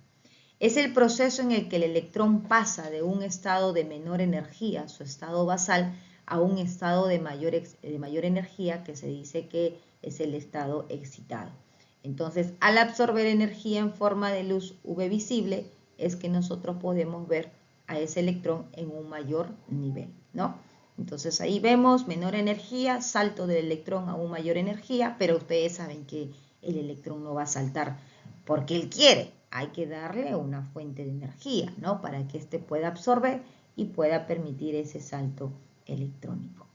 Es el proceso en el que el electrón pasa de un estado de menor energía, su estado basal, a un estado de mayor energía, que se dice que es el estado excitado. Entonces, al absorber energía en forma de luz UV visible, es que nosotros podemos ver a ese electrón en un mayor nivel, ¿no? Entonces, ahí vemos menor energía, salto del electrón a una mayor energía, pero ustedes saben que el electrón no va a saltar porque él quiere. Hay que darle una fuente de energía, ¿no? Para que éste pueda absorber y pueda permitir ese salto electrónico.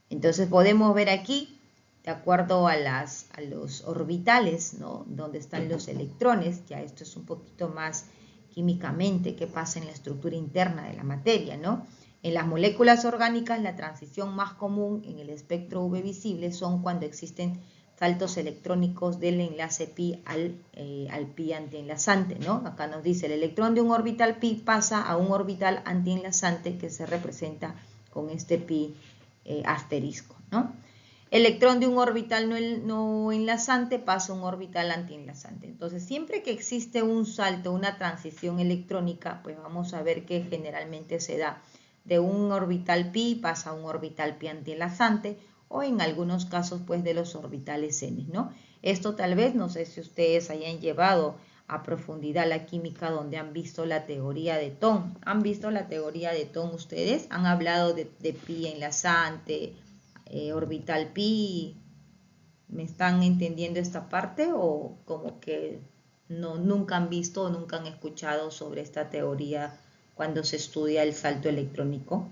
Entonces, podemos ver aquí, de acuerdo a los orbitales, ¿no? Donde están los electrones, ya esto es un poquito más químicamente qué pasa en la estructura interna de la materia, ¿no? En las moléculas orgánicas, la transición más común en el espectro UV visible son cuando existen saltos electrónicos del enlace pi al pi antienlazante, ¿no? Acá nos dice el electrón de un orbital pi pasa a un orbital antienlazante que se representa con este pi asterisco, ¿no? Electrón de un orbital no enlazante pasa a un orbital antienlazante. Entonces, siempre que existe un salto, una transición electrónica, pues vamos a ver que generalmente se da de un orbital pi pasa a un orbital pi antienlazante, o en algunos casos pues de los orbitales n, ¿no? Esto tal vez, no sé si ustedes hayan llevado a profundidad la química donde han visto la teoría de Thom. ¿Han visto la teoría de Thom ustedes? ¿Han hablado de pi enlazante, orbital pi? ¿Me están entendiendo esta parte o como que no, nunca han visto o nunca han escuchado sobre esta teoría cuando se estudia el salto electrónico?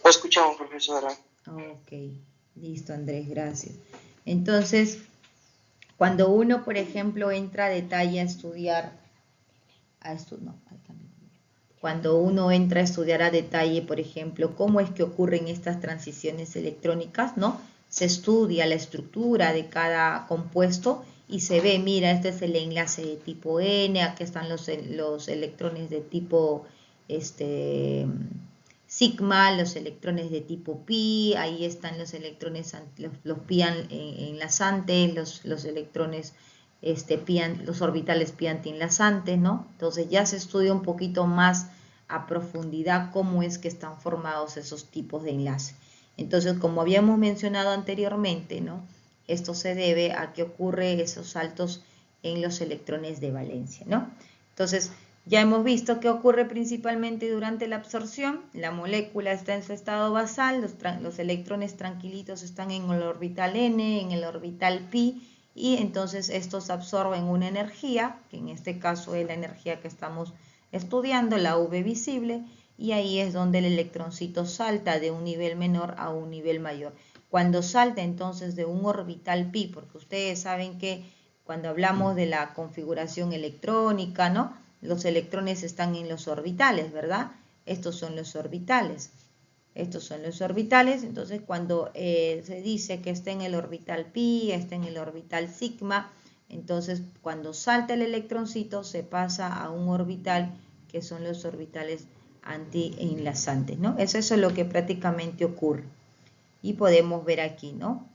Lo escuchamos, profesora. Ok, listo, Andrés, gracias. Entonces, cuando uno, por ejemplo, entra a detalle a estudiar, cuando uno entra a estudiar a detalle, por ejemplo, cómo es que ocurren estas transiciones electrónicas, ¿no? Se estudia la estructura de cada compuesto y se ve, mira, este es el enlace de tipo N, aquí están los electrones de tipo sigma, los electrones de tipo pi, ahí están los electrones, los pi enlazantes, los electrones los orbitales pi antienlazantes, ¿no? Entonces ya se estudia un poquito más a profundidad cómo es que están formados esos tipos de enlace. Entonces, como habíamos mencionado anteriormente, ¿no? Esto se debe a que ocurre esos saltos en los electrones de valencia, ¿no? Entonces, ya hemos visto que ocurre principalmente durante la absorción. La molécula está en su estado basal, los electrones tranquilitos están en el orbital n, en el orbital pi, y entonces estos absorben una energía, que en este caso es la energía que estamos estudiando, la UV visible, y ahí es donde el electroncito salta de un nivel menor a un nivel mayor. Cuando salta entonces de un orbital pi, porque ustedes saben que cuando hablamos de la configuración electrónica, ¿no? Los electrones están en los orbitales, ¿verdad? Estos son los orbitales. Estos son los orbitales, entonces cuando se dice que está en el orbital pi, está en el orbital sigma, entonces cuando salta el electroncito se pasa a un orbital que son los orbitales antienlazantes, ¿no? Eso es lo que prácticamente ocurre. Y podemos ver aquí, ¿no?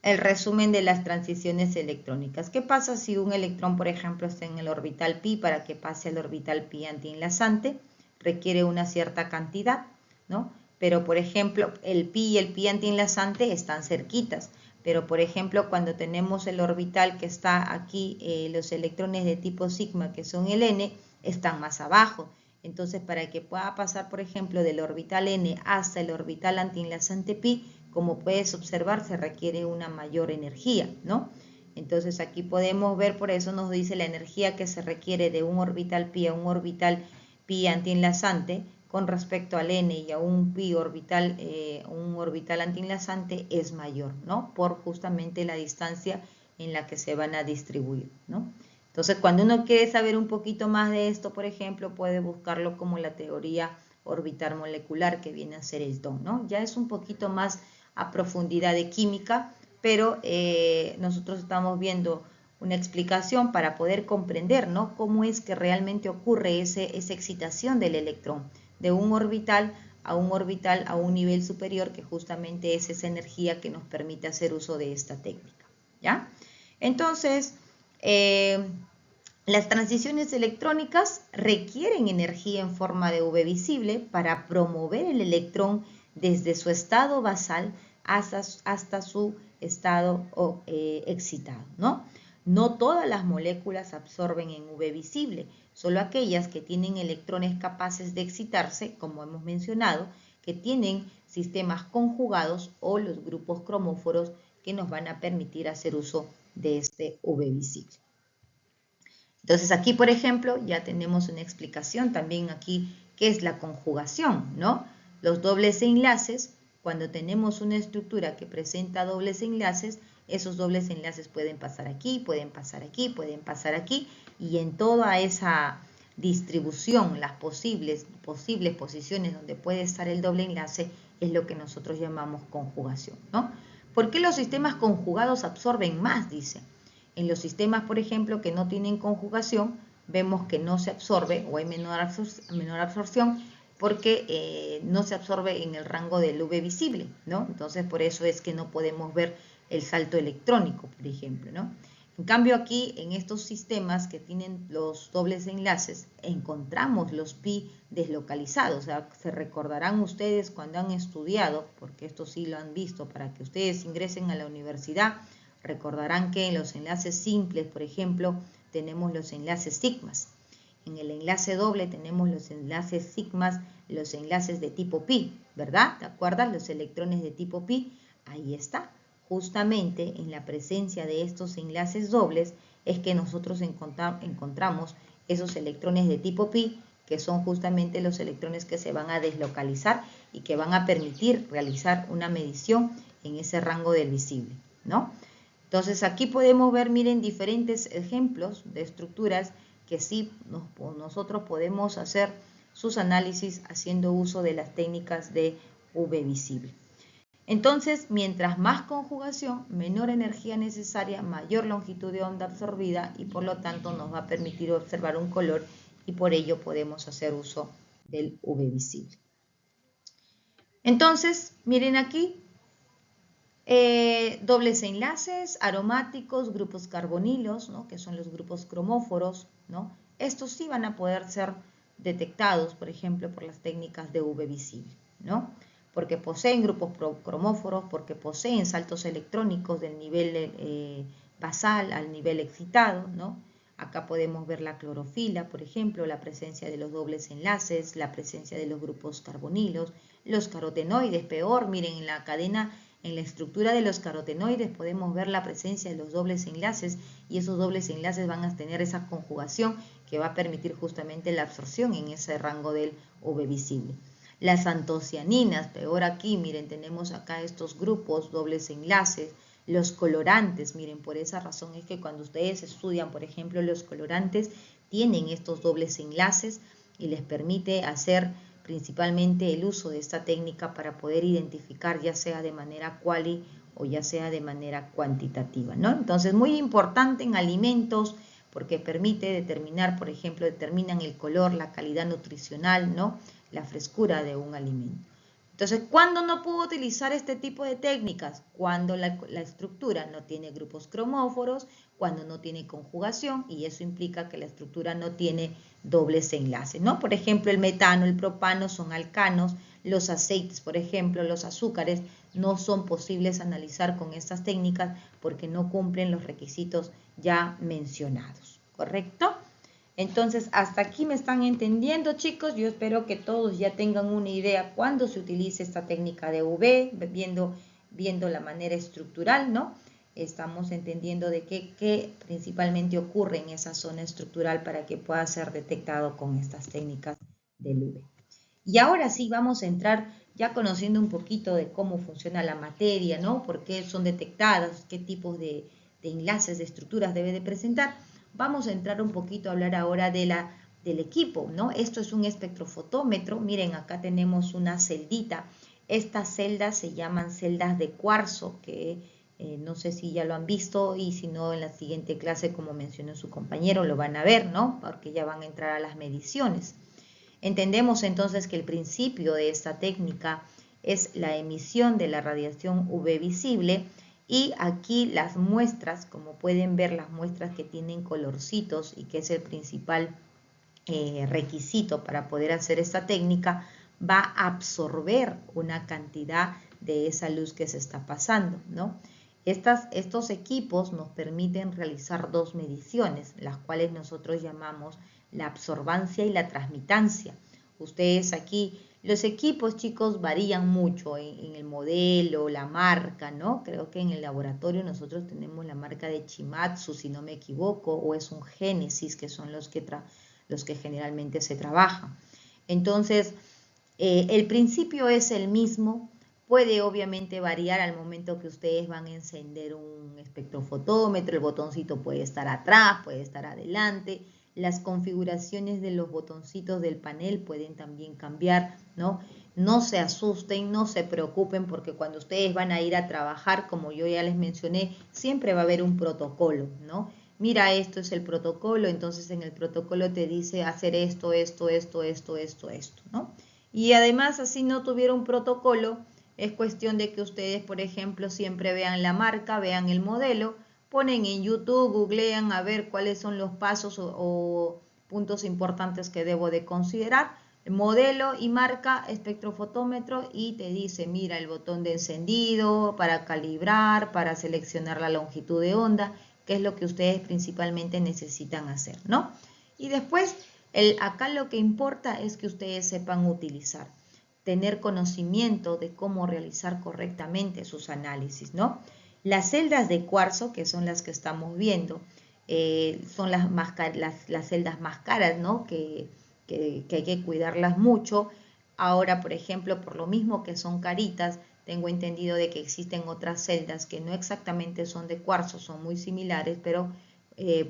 El resumen de las transiciones electrónicas. ¿Qué pasa si un electrón, por ejemplo, está en el orbital pi? Para que pase al orbital pi antienlazante requiere una cierta cantidad, ¿no? Pero, por ejemplo, el pi y el pi antienlazante están cerquitas. Pero, por ejemplo, cuando tenemos el orbital que está aquí, los electrones de tipo sigma, que son el n, están más abajo. Entonces, para que pueda pasar, por ejemplo, del orbital n hasta el orbital antienlazante pi, como puedes observar, se requiere una mayor energía, ¿no? Entonces, aquí podemos ver, por eso nos dice la energía que se requiere de un orbital pi a un orbital pi antienlazante con respecto al n y a un pi orbital, un orbital antienlazante es mayor, ¿no? Por justamente la distancia en la que se van a distribuir, ¿no? Entonces, cuando uno quiere saber un poquito más de esto, por ejemplo, puede buscarlo como la teoría orbital molecular, que viene a ser el Thom, ¿no? Ya es un poquito más a profundidad de química, pero nosotros estamos viendo una explicación para poder comprender, ¿no? Cómo es que realmente ocurre esa excitación del electrón de un orbital a un nivel superior, que justamente es esa energía que nos permite hacer uso de esta técnica, ¿ya? Entonces, las transiciones electrónicas requieren energía en forma de UV visible para promover el electrón desde su estado basal hasta su estado excitado, ¿no? No todas las moléculas absorben en UV visible, solo aquellas que tienen electrones capaces de excitarse, como hemos mencionado, que tienen sistemas conjugados o los grupos cromóforos que nos van a permitir hacer uso de este UV visible. Entonces aquí, por ejemplo, ya tenemos una explicación también aquí, ¿qué es la conjugación, no? Los dobles enlaces, cuando tenemos una estructura que presenta dobles enlaces, esos dobles enlaces pueden pasar aquí, pueden pasar aquí, pueden pasar aquí, y en toda esa distribución, las posibles posiciones donde puede estar el doble enlace, es lo que nosotros llamamos conjugación, ¿no? ¿Por qué los sistemas conjugados absorben más? Dice. En los sistemas, por ejemplo, que no tienen conjugación, vemos que no se absorbe o hay menor absorción porque no se absorbe en el rango del UV visible, ¿no? Entonces, por eso es que no podemos ver el salto electrónico, por ejemplo, ¿no? En cambio, aquí, en estos sistemas que tienen los dobles enlaces, encontramos los pi deslocalizados. O sea, se recordarán ustedes cuando han estudiado, porque esto sí lo han visto, para que ustedes ingresen a la universidad, recordarán que en los enlaces simples, por ejemplo, tenemos los enlaces sigmas. En el enlace doble tenemos los enlaces sigmas, los enlaces de tipo pi, ¿verdad? ¿Te acuerdas? Los electrones de tipo pi, ahí está. Justamente en la presencia de estos enlaces dobles es que nosotros encontramos esos electrones de tipo pi, que son justamente los electrones que se van a deslocalizar y que van a permitir realizar una medición en ese rango del visible, ¿no? Entonces aquí podemos ver, miren, diferentes ejemplos de estructuras que sí nosotros podemos hacer sus análisis haciendo uso de las técnicas de UV visible. Entonces, mientras más conjugación, menor energía necesaria, mayor longitud de onda absorbida y por lo tanto nos va a permitir observar un color y por ello podemos hacer uso del UV visible. Entonces, miren aquí, dobles enlaces, aromáticos, grupos carbonilos, ¿no? Que son los grupos cromóforos, ¿no? Estos sí van a poder ser detectados, por ejemplo, por las técnicas de UV visible, ¿no? Porque poseen grupos cromóforos, porque poseen saltos electrónicos del nivel basal al nivel excitado, ¿no? Acá podemos ver la clorofila, por ejemplo, la presencia de los dobles enlaces, la presencia de los grupos carbonilos, los carotenoides, peor, miren, en la cadena, en la estructura de los carotenoides podemos ver la presencia de los dobles enlaces y esos dobles enlaces van a tener esa conjugación que va a permitir justamente la absorción en ese rango del UV visible. Las antocianinas, peor aquí, miren, tenemos acá estos grupos, dobles enlaces, los colorantes, miren, por esa razón es que cuando ustedes estudian, por ejemplo, los colorantes, tienen estos dobles enlaces y les permite hacer principalmente el uso de esta técnica para poder identificar ya sea de manera quali o ya sea de manera cuantitativa, ¿no? Entonces, muy importante en alimentos porque permite determinar, por ejemplo, determinan el color, la calidad nutricional, ¿no? La frescura de un alimento. Entonces, ¿cuándo no puedo utilizar este tipo de técnicas? Cuando la estructura no tiene grupos cromóforos, cuando no tiene conjugación, y eso implica que la estructura no tiene dobles enlaces, ¿no? Por ejemplo, el metano, el propano son alcanos, los aceites, por ejemplo, los azúcares, no son posibles analizar con estas técnicas porque no cumplen los requisitos ya mencionados, ¿correcto? Entonces, hasta aquí me están entendiendo, chicos. Yo espero que todos ya tengan una idea cuándo se utiliza esta técnica de UV, viendo la manera estructural, ¿no? Estamos entendiendo de qué principalmente ocurre en esa zona estructural para que pueda ser detectado con estas técnicas del UV. Y ahora sí vamos a entrar ya conociendo un poquito de cómo funciona la materia, ¿no? Por qué son detectadas, qué tipos de enlaces, de estructuras debe de presentar. Vamos a entrar un poquito a hablar ahora del equipo, ¿no? Esto es un espectrofotómetro. Miren, acá tenemos una celdita. Estas celdas se llaman celdas de cuarzo, que no sé si ya lo han visto y si no, en la siguiente clase, como mencionó su compañero, lo van a ver, ¿no? Porque ya van a entrar a las mediciones. Entendemos entonces que el principio de esta técnica es la emisión de la radiación UV visible y aquí las muestras, como pueden ver, las muestras que tienen colorcitos y que es el principal requisito para poder hacer esta técnica, va a absorber una cantidad de esa luz que se está pasando, ¿no? Estos equipos nos permiten realizar dos mediciones, las cuales nosotros llamamos la absorbancia y la transmitancia. Ustedes aquí, los equipos, chicos, varían mucho en el modelo, la marca, ¿no? Creo que en el laboratorio nosotros tenemos la marca de Shimadzu, si no me equivoco, o es un Genesis, que son los que generalmente se trabajan. Entonces, el principio es el mismo. Puede obviamente variar al momento que ustedes van a encender un espectrofotómetro, el botoncito puede estar atrás, puede estar adelante, Las configuraciones de los botoncitos del panel pueden también cambiar, ¿no? No se asusten, no se preocupen, porque cuando ustedes van a ir a trabajar, como yo ya les mencioné, siempre va a haber un protocolo, ¿no? Mira, esto es el protocolo, entonces en el protocolo te dice hacer esto, ¿no? Y además, así no tuviera un protocolo, es cuestión de que ustedes, por ejemplo, siempre vean la marca, vean el modelo, ponen en YouTube, googlean a ver cuáles son los pasos o puntos importantes que debo de considerar. Modelo y marca, espectrofotómetro, y te dice, mira, el botón de encendido para calibrar, para seleccionar la longitud de onda, que es lo que ustedes principalmente necesitan hacer, ¿no? Y después, acá lo que importa es que ustedes sepan utilizar, tener conocimiento de cómo realizar correctamente sus análisis, ¿no? Las celdas de cuarzo, que son las que estamos viendo, son las celdas más caras, ¿no? Que hay que cuidarlas mucho. Ahora, por ejemplo, por lo mismo que son caritas, tengo entendido de que existen otras celdas que no exactamente son de cuarzo, son muy similares, pero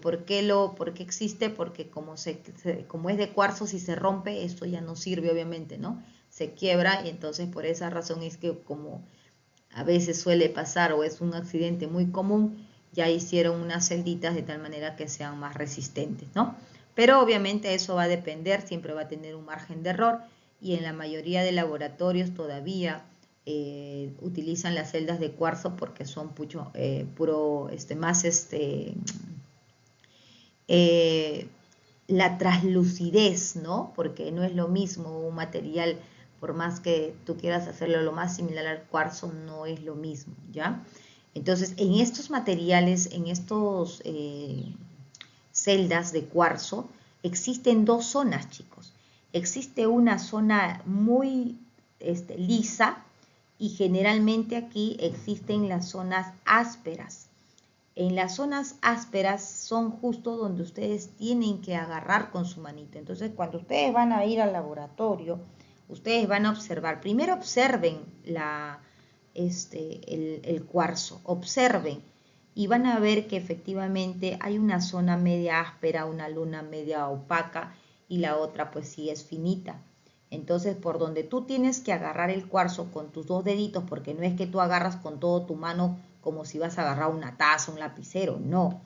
¿por qué existe? Porque como es de cuarzo, si se rompe, esto ya no sirve, obviamente, ¿no? Se quiebra, y entonces por esa razón es que, como a veces suele pasar o es un accidente muy común, ya hicieron unas celditas de tal manera que sean más resistentes, ¿no? Pero obviamente eso va a depender, siempre va a tener un margen de error, y en la mayoría de laboratorios todavía utilizan las celdas de cuarzo porque son más la traslucidez, ¿no? Porque no es lo mismo un material, por más que tú quieras hacerlo lo más similar al cuarzo, no es lo mismo, ¿ya? Entonces, en estos materiales, en estos celdas de cuarzo, existen dos zonas, chicos. Existe una zona muy lisa, y generalmente aquí existen las zonas ásperas. En las zonas ásperas son justo donde ustedes tienen que agarrar con su manito. Entonces, cuando ustedes van a ir al laboratorio, ustedes van a observar. Primero observen el cuarzo, observen, y van a ver que efectivamente hay una zona media áspera, una luna media opaca, y la otra pues sí es finita. Entonces, por donde tú tienes que agarrar el cuarzo con tus dos deditos, porque no es que tú agarras con toda tu mano como si vas a agarrar una taza, un lapicero, no.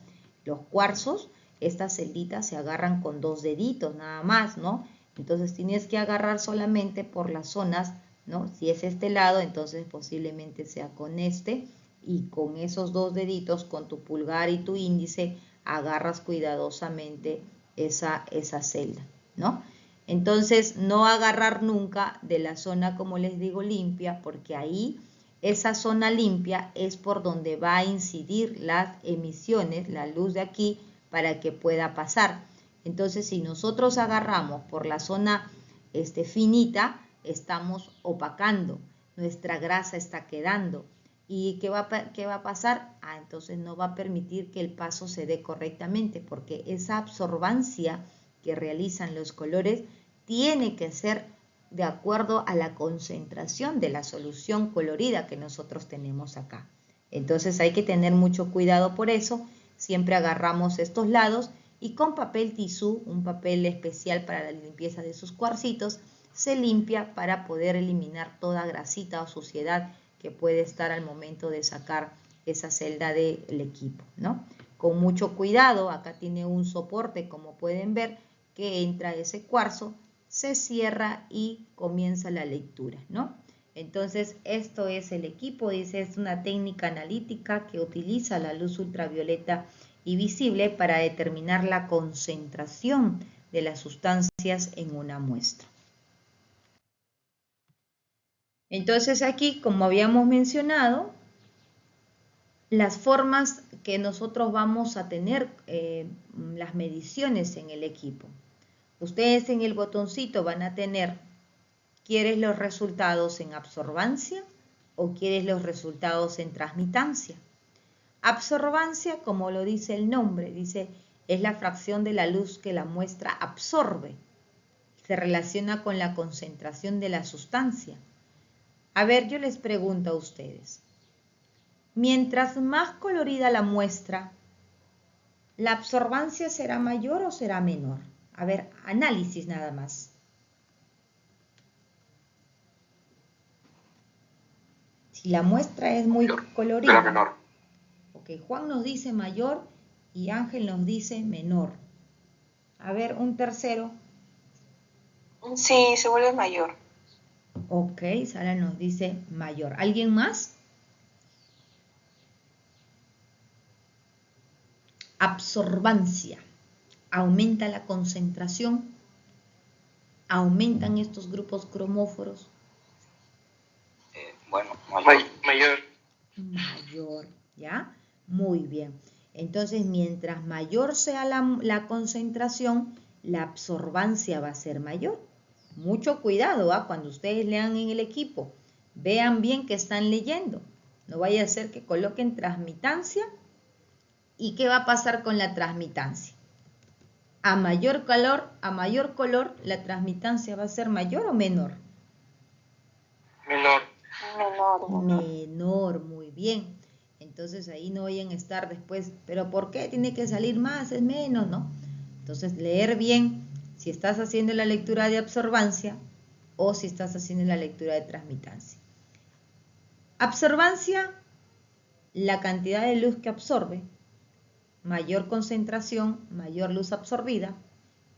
Los cuarzos, estas celditas se agarran con dos deditos nada más, ¿no? Entonces tienes que agarrar solamente por las zonas, ¿no? Si es este lado, entonces posiblemente sea con este, y con esos dos deditos, con tu pulgar y tu índice, agarras cuidadosamente esa celda, ¿no? Entonces, no agarrar nunca de la zona, como les digo, limpia, porque ahí, esa zona limpia es por donde va a incidir las emisiones, la luz de aquí, para que pueda pasar. Entonces, si nosotros agarramos por la zona finita, estamos opacando, nuestra grasa está quedando. ¿Y qué va a pasar? Entonces no va a permitir que el paso se dé correctamente, porque esa absorbancia que realizan los colores tiene que ser de acuerdo a la concentración de la solución colorida que nosotros tenemos acá. Entonces hay que tener mucho cuidado por eso. Siempre agarramos estos lados, y con papel tisú, un papel especial para la limpieza de sus cuarcitos, se limpia para poder eliminar toda grasita o suciedad que puede estar al momento de sacar esa celda del equipo, ¿no? Con mucho cuidado. Acá tiene un soporte, como pueden ver, que entra ese cuarzo, se cierra y comienza la lectura, ¿no? Entonces, esto es el equipo, dice, es una técnica analítica que utiliza la luz ultravioleta y visible para determinar la concentración de las sustancias en una muestra. Entonces aquí, como habíamos mencionado, las formas que nosotros vamos a tener las mediciones en el equipo. Ustedes en el botoncito van a tener, ¿quieres los resultados en absorbancia o quieres los resultados en transmitancia? Absorbancia, como lo dice el nombre, dice, es la fracción de la luz que la muestra absorbe. Se relaciona con la concentración de la sustancia. A ver, yo les pregunto a ustedes, mientras más colorida la muestra, ¿La absorbancia será mayor o será menor? A ver, análisis nada más. Si la muestra es muy Mayor. colorida. Será menor. Ok, Juan nos dice mayor y Ángel nos dice menor. A ver, un tercero. Sí, se vuelve mayor. Ok, Sara nos dice mayor. ¿Alguien más? Absorbancia. Aumenta la concentración. Aumentan estos grupos cromóforos. Bueno, mayor. Mayor. Mayor, ¿ya? Muy bien. Entonces, mientras mayor sea la concentración, la absorbancia va a ser mayor. Mucho cuidado, ¿ah? Cuando ustedes lean en el equipo, vean bien que están leyendo. No vaya a ser que coloquen transmitancia. ¿Y qué va a pasar con la transmitancia? A mayor color, ¿la transmitancia va a ser mayor o menor? Menor. Menor, muy bien. Entonces ahí no vayan a estar después, pero ¿por qué tiene que salir más? Es menos, ¿no? Entonces leer bien si estás haciendo la lectura de absorbancia o si estás haciendo la lectura de transmitancia. Absorbancia, la cantidad de luz que absorbe, mayor concentración, mayor luz absorbida.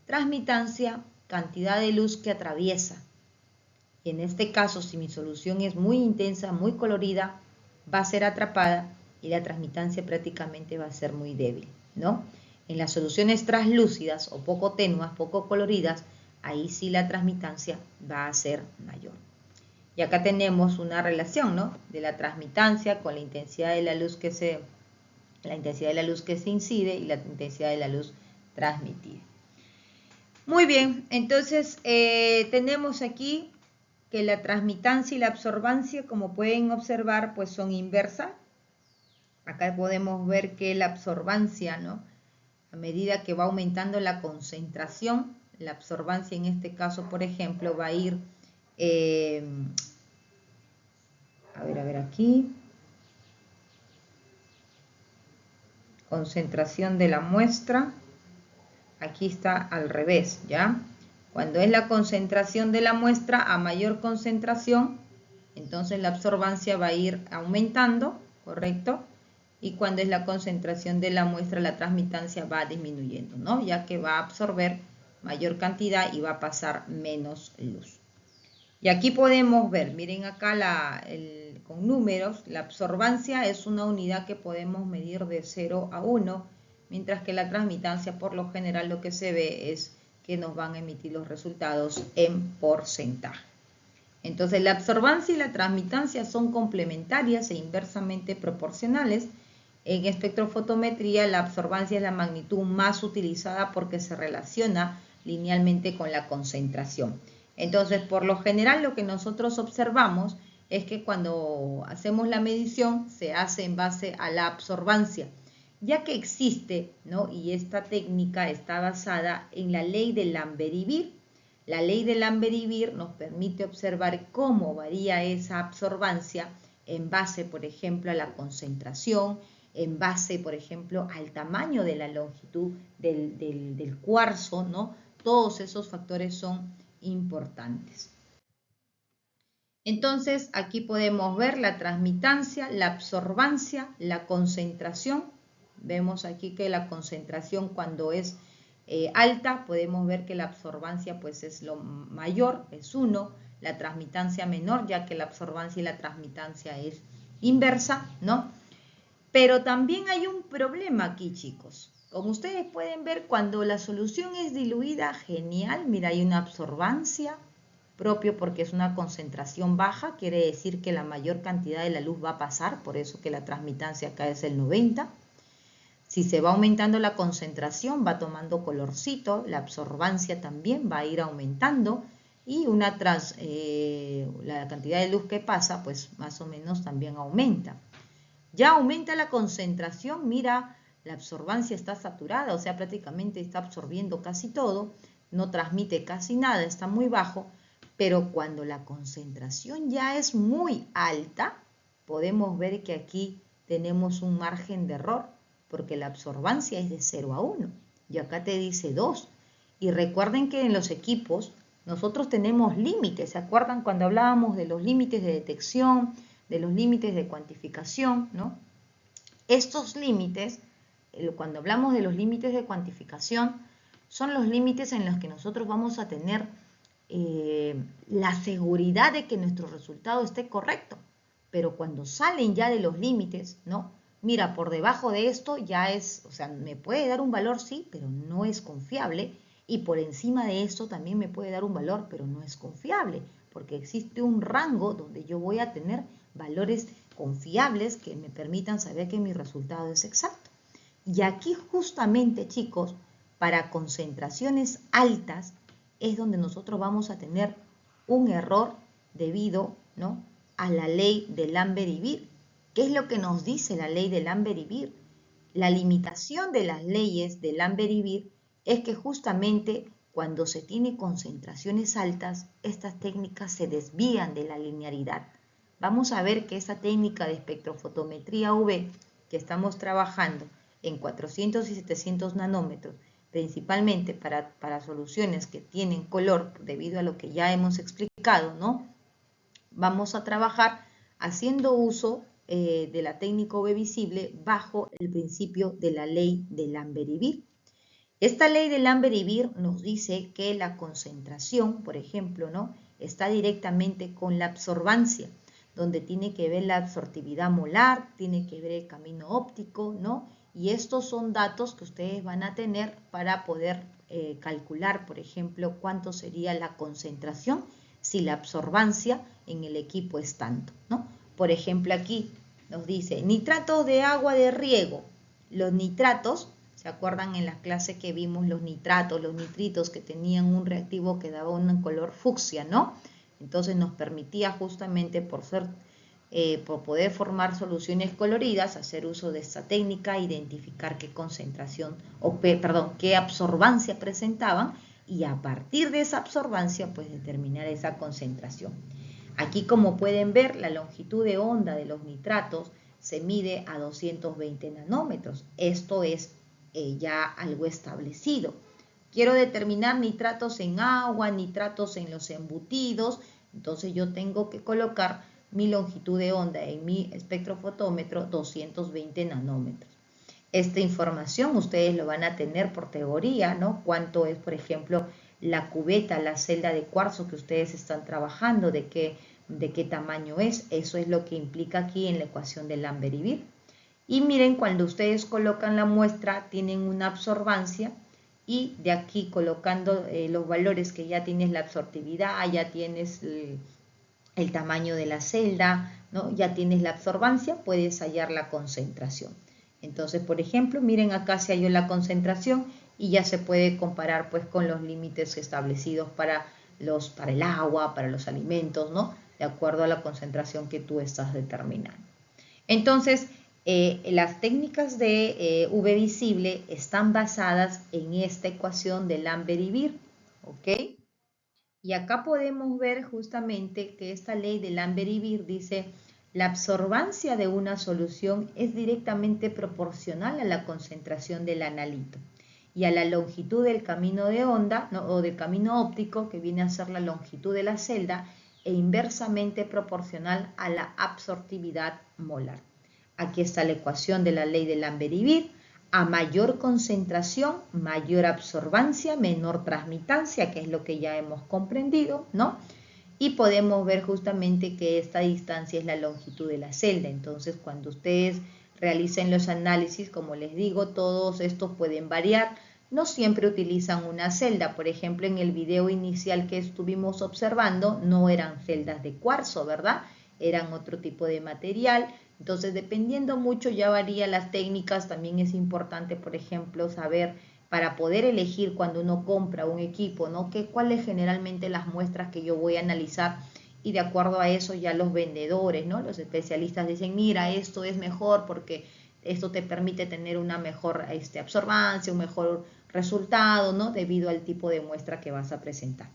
Transmitancia, cantidad de luz que atraviesa. Y en este caso, si mi solución es muy intensa, muy colorida, va a ser atrapada y la transmitancia prácticamente va a ser muy débil, ¿no? En las soluciones translúcidas o poco tenuas, poco coloridas, ahí sí la transmitancia va a ser mayor. Y acá tenemos una relación, ¿no? De la transmitancia con la intensidad de la luz que se incide y la intensidad de la luz transmitida. Muy bien, entonces tenemos aquí que la transmitancia y la absorbancia, como pueden observar, pues son inversas. Acá podemos ver que la absorbancia, ¿no? A medida que va aumentando la concentración, la absorbancia en este caso, por ejemplo, va a ir, a ver aquí, concentración de la muestra, aquí está al revés, ¿ya? Cuando es la concentración de la muestra, a mayor concentración, entonces la absorbancia va a ir aumentando, ¿correcto? Y cuando es la concentración de la muestra, la transmitancia va disminuyendo, ¿no? Ya que va a absorber mayor cantidad y va a pasar menos luz. Y aquí podemos ver, miren acá con números, la absorbancia es una unidad que podemos medir de 0 a 1, mientras que la transmitancia por lo general lo que se ve es que nos van a emitir los resultados en porcentaje. Entonces la absorbancia y la transmitancia son complementarias e inversamente proporcionales. En espectrofotometría la absorbancia es la magnitud más utilizada porque se relaciona linealmente con la concentración. Entonces, por lo general lo que nosotros observamos es que cuando hacemos la medición se hace en base a la absorbancia, ya que existe, ¿no? Y esta técnica está basada en la ley de Lambert-Eavier. La ley de Lambert-Eavier nos permite observar cómo varía esa absorbancia en base, por ejemplo, a la concentración, en base, por ejemplo, al tamaño de la longitud del cuarzo, ¿no? Todos esos factores son importantes. Entonces, aquí podemos ver la transmitancia, la absorbancia, la concentración. Vemos aquí que la concentración cuando es alta, podemos ver que la absorbancia pues es lo mayor, es 1, la transmitancia menor, ya que la absorbancia y la transmitancia es inversa, ¿no? Pero también hay un problema aquí, chicos. Como ustedes pueden ver, cuando la solución es diluida, genial, mira, hay una absorbancia propio porque es una concentración baja, quiere decir que la mayor cantidad de la luz va a pasar, por eso que la transmitancia acá es el 90. Si se va aumentando la concentración, va tomando colorcito, la absorbancia también va a ir aumentando y la cantidad de luz que pasa, pues más o menos también aumenta. Ya aumenta la concentración, mira, la absorbancia está saturada, o sea, prácticamente está absorbiendo casi todo, no transmite casi nada, está muy bajo, pero cuando la concentración ya es muy alta, podemos ver que aquí tenemos un margen de error porque la absorbancia es de 0 a 1. Y acá te dice 2. Y recuerden que en los equipos nosotros tenemos límites. ¿Se acuerdan cuando hablábamos de los límites de detección, de los límites de cuantificación, ¿no? Estos límites, cuando hablamos de los límites de cuantificación, son los límites en los que nosotros vamos a tener la seguridad de que nuestro resultado esté correcto. Pero cuando salen ya de los límites, ¿no? Mira, por debajo de esto ya es, o sea, me puede dar un valor, sí, pero no es confiable. Y por encima de esto también me puede dar un valor, pero no es confiable, porque existe un rango donde yo voy a tener valores confiables que me permitan saber que mi resultado es exacto. Y aquí justamente, chicos, para concentraciones altas es donde nosotros vamos a tener un error debido, ¿no?, a la ley de Lambert y Beer. ¿Qué es lo que nos dice la ley de Lambert y Beer? La limitación de las leyes de Lambert y Beer es que justamente cuando se tiene concentraciones altas, estas técnicas se desvían de la linealidad. Vamos a ver que esa técnica de espectrofotometría UV que estamos trabajando en 400 y 700 nanómetros, principalmente para soluciones que tienen color, debido a lo que ya hemos explicado, ¿no? Vamos a trabajar haciendo uso de la técnica UV visible bajo el principio de la ley de Lambert y Beer. Esta ley de Lambert y Beer nos dice que la concentración, por ejemplo, ¿no?, está directamente con la absorbancia, donde tiene que ver la absortividad molar, tiene que ver el camino óptico, ¿no? Y estos son datos que ustedes van a tener para poder calcular, por ejemplo, cuánto sería la concentración si la absorbancia en el equipo es tanto, ¿no? Por ejemplo, aquí nos dice nitratos de agua de riego. Los nitratos, ¿se acuerdan en la clase que vimos los nitratos, los nitritos que tenían un reactivo que daba un color fucsia, ¿no? Entonces nos permitía justamente por poder formar soluciones coloridas, hacer uso de esta técnica, identificar qué concentración, qué absorbancia presentaban y a partir de esa absorbancia, pues determinar esa concentración. Aquí, como pueden ver, la longitud de onda de los nitratos se mide a 220 nanómetros. Esto es ya algo establecido. Quiero determinar nitratos en agua, nitratos en los embutidos, entonces yo tengo que colocar mi longitud de onda en mi espectrofotómetro 220 nanómetros. Esta información ustedes lo van a tener por teoría, ¿no? Cuánto es, por ejemplo, la cubeta, la celda de cuarzo que ustedes están trabajando, de qué tamaño es. Eso es lo que implica aquí en la ecuación de Lambert y Beer. Y miren, cuando ustedes colocan la muestra, tienen una absorbancia y de aquí colocando los valores que ya tienes la absortividad, ya tienes el tamaño de la celda, ¿no?, ya tienes la absorbancia, puedes hallar la concentración. Entonces, por ejemplo, miren, acá se halló la concentración y ya se puede comparar pues con los límites establecidos para el agua, para los alimentos, ¿no?, de acuerdo a la concentración que tú estás determinando. Entonces, las técnicas de UV visible están basadas en esta ecuación de Lambert y Beer, ¿ok? Y acá podemos ver justamente que esta ley de Lambert y Beer dice: la absorbancia de una solución es directamente proporcional a la concentración del analito y a la longitud del camino de onda, ¿no?, o del camino óptico, que viene a ser la longitud de la celda, e inversamente proporcional a la absortividad molar. Aquí está la ecuación de la ley de Lambert y Beer. A mayor concentración, mayor absorbancia, menor transmitancia, que es lo que ya hemos comprendido, ¿no? Y podemos ver justamente que esta distancia es la longitud de la celda. Entonces, cuando ustedes realicen los análisis, como les digo, todos estos pueden variar. No siempre utilizan una celda. Por ejemplo, en el video inicial que estuvimos observando, no eran celdas de cuarzo, ¿verdad? Eran otro tipo de material. Entonces, dependiendo mucho, ya varía las técnicas. También es importante, por ejemplo, saber, para poder elegir cuando uno compra un equipo, ¿no?, cuáles generalmente las muestras que yo voy a analizar, y de acuerdo a eso ya los vendedores, ¿no?, los especialistas dicen: mira, esto es mejor porque esto te permite tener una mejor absorbancia, un mejor resultado, ¿no?, debido al tipo de muestra que vas a presentar.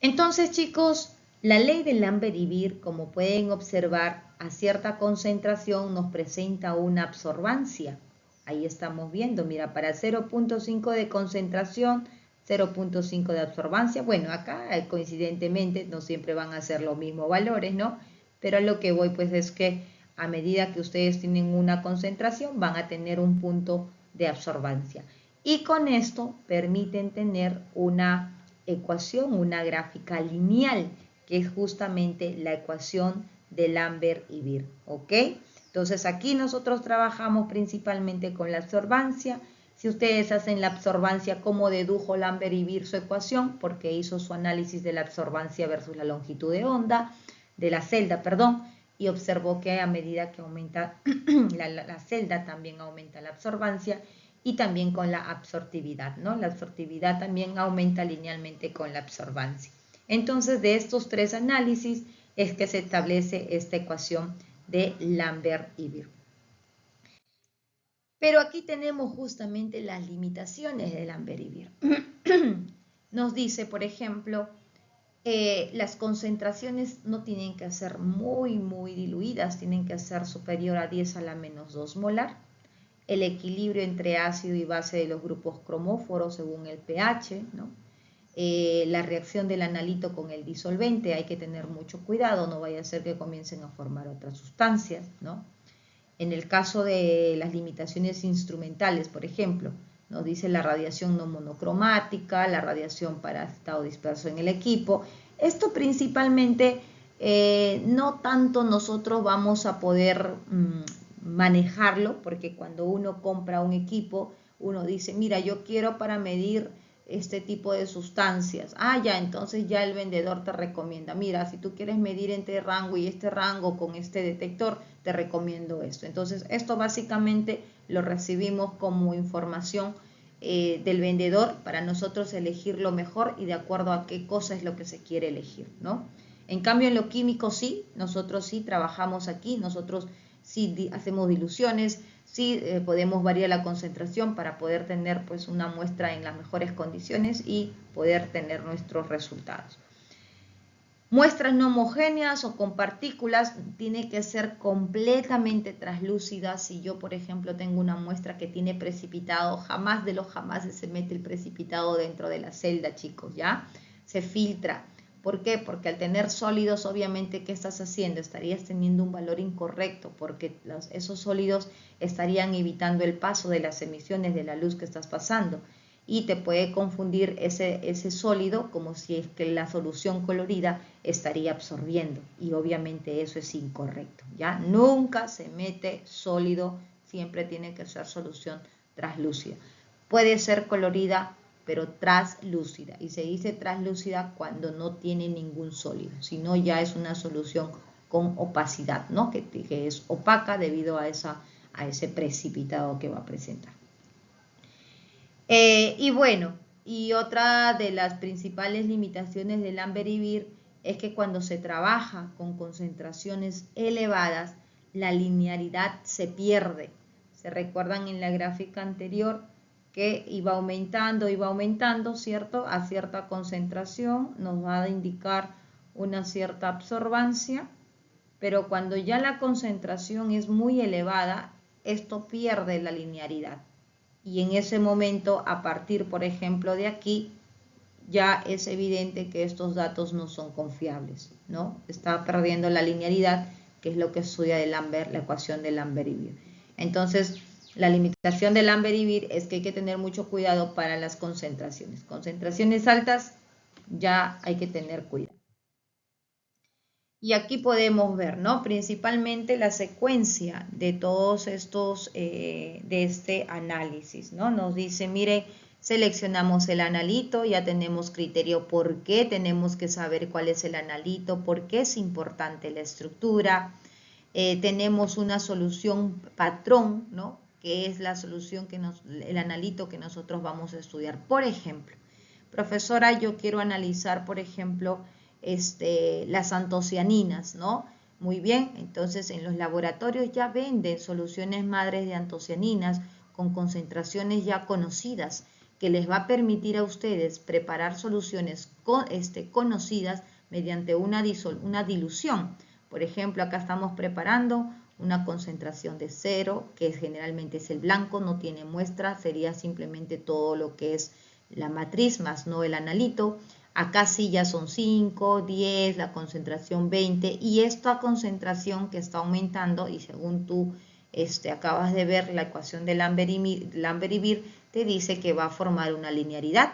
Entonces, chicos, la ley de Lambert y Beer, como pueden observar, a cierta concentración nos presenta una absorbancia, Ahí estamos viendo, mira, para 0.5 de concentración, 0.5 de absorbancia. Bueno, acá coincidentemente no siempre van a ser los mismos valores, ¿no? Pero a lo que voy pues es que a medida que ustedes tienen una concentración van a tener un punto de absorbancia. Y con esto permiten tener una ecuación, una gráfica lineal, que es justamente la ecuación de Lambert y Beer, ¿ok? Entonces aquí nosotros trabajamos principalmente con la absorbancia. Si ustedes hacen la absorbancia, ¿cómo dedujo Lambert y Beer su ecuación? Porque hizo su análisis de la absorbancia versus la longitud de onda, de la celda, perdón, y observó que a medida que aumenta la celda también aumenta la absorbancia y también con la absortividad, ¿no? La absortividad también aumenta linealmente con la absorbancia. Entonces, de estos tres análisis es que se establece esta ecuación de Lambert y Beer. Pero aquí tenemos justamente las limitaciones de Lambert y Beer. Nos dice, por ejemplo, las concentraciones no tienen que ser muy diluidas, tienen que ser superior a 10 a la menos 2 molar. El equilibrio entre ácido y base de los grupos cromóforos según el pH, ¿no? La reacción del analito con el disolvente, hay que tener mucho cuidado, no vaya a ser que comiencen a formar otras sustancias, ¿no? En el caso de las limitaciones instrumentales, por ejemplo, nos dice la radiación no monocromática, la radiación para estado disperso en el equipo. Esto principalmente no tanto nosotros vamos a poder manejarlo, porque cuando uno compra un equipo, uno dice, mira, yo quiero para medir este tipo de sustancias. Ah, ya, entonces ya el vendedor te recomienda, mira, si tú quieres medir entre rango y este rango con este detector, te recomiendo esto. Entonces, esto básicamente lo recibimos como información del vendedor para nosotros elegir lo mejor y de acuerdo a qué cosa es lo que se quiere elegir, ¿no? En cambio, en lo químico sí, nosotros sí trabajamos aquí, nosotros sí hacemos diluciones, sí podemos variar la concentración para poder tener pues una muestra en las mejores condiciones y poder tener nuestros resultados. Muestras no homogéneas o con partículas tiene que ser completamente translúcidas. Si yo, por ejemplo, tengo una muestra que tiene precipitado, jamás de los jamás se mete el precipitado dentro de la celda, chicos, ¿ya? Se filtra. ¿Por qué? Porque al tener sólidos, obviamente, ¿qué estás haciendo? Estarías teniendo un valor incorrecto, porque esos sólidos estarían evitando el paso de las emisiones de la luz que estás pasando. Y te puede confundir ese sólido como si es que la solución colorida estaría absorbiendo. Y obviamente eso es incorrecto, ¿ya? Nunca se mete sólido, siempre tiene que ser solución translúcida. Puede ser colorida, pero translúcida. Y se dice translúcida cuando no tiene ningún sólido, sino ya es una solución con opacidad, ¿no? Que es opaca debido a ese precipitado que va a presentar. Y bueno, y otra de las principales limitaciones del Lambert y Beer es que cuando se trabaja con concentraciones elevadas, la linearidad se pierde. ¿Se recuerdan en la gráfica anterior que iba aumentando, ¿cierto? A cierta concentración nos va a indicar una cierta absorbancia, pero cuando ya la concentración es muy elevada, esto pierde la linearidad. Y en ese momento, a partir, por ejemplo, de aquí, ya es evidente que estos datos no son confiables, ¿no? Está perdiendo la linearidad, que es lo que estudia de Lambert, la ecuación de Lambert y Beer. Entonces, la limitación de Lambert y Beer es que hay que tener mucho cuidado para las concentraciones. Concentraciones altas, ya hay que tener cuidado. Y aquí podemos ver, ¿no? Principalmente la secuencia de todos estos, de este análisis, ¿no? Nos dice, mire, seleccionamos el analito, ya tenemos criterio por qué, tenemos que saber cuál es el analito, por qué es importante la estructura. Tenemos una solución patrón, ¿no? Que es la solución el analito que nosotros vamos a estudiar. Por ejemplo, profesora, yo quiero analizar, por ejemplo, las antocianinas, ¿no? Muy bien, entonces en los laboratorios ya venden soluciones madres de antocianinas con concentraciones ya conocidas que les va a permitir a ustedes preparar soluciones conocidas mediante una dilución. Por ejemplo, acá estamos preparando una concentración de 0, que generalmente es el blanco, no tiene muestra, sería simplemente todo lo que es la matriz más no el analito. Acá sí ya son 5, 10, la concentración 20, y esta concentración que está aumentando, y según tú acabas de ver la ecuación de Lambert y Beer, te dice que va a formar una linearidad.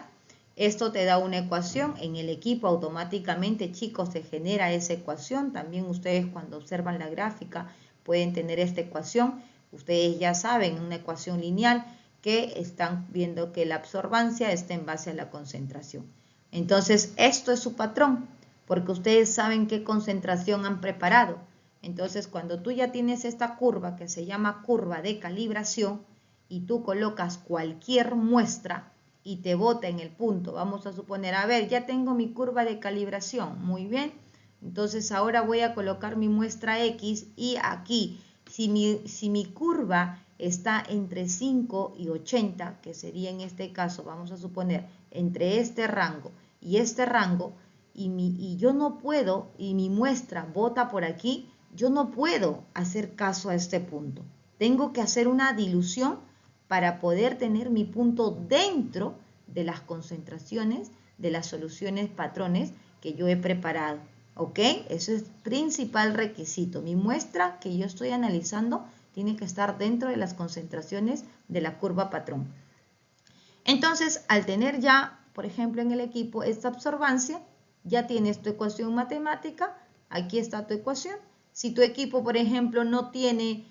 Esto te da una ecuación, en el equipo automáticamente, chicos, se genera esa ecuación. También ustedes cuando observan la gráfica pueden tener esta ecuación. Ustedes ya saben, una ecuación lineal que están viendo que la absorbancia está en base a la concentración. Entonces, esto es su patrón, porque ustedes saben qué concentración han preparado. Entonces, cuando tú ya tienes esta curva que se llama curva de calibración y tú colocas cualquier muestra y te bota en el punto, vamos a suponer, a ver, ya tengo mi curva de calibración, muy bien. Entonces, ahora voy a colocar mi muestra X y aquí, si mi curva está entre 5 y 80, que sería en este caso, vamos a suponer, entre este rango, y yo no puedo, y mi muestra bota por aquí, yo no puedo hacer caso a este punto. Tengo que hacer una dilución para poder tener mi punto dentro de las concentraciones de las soluciones patrones que yo he preparado. ¿Ok? Eso es principal requisito. Mi muestra que yo estoy analizando tiene que estar dentro de las concentraciones de la curva patrón. Entonces, al tener ya, por ejemplo, en el equipo esta absorbancia, ya tienes tu ecuación matemática, aquí está tu ecuación. Si tu equipo, por ejemplo, no tiene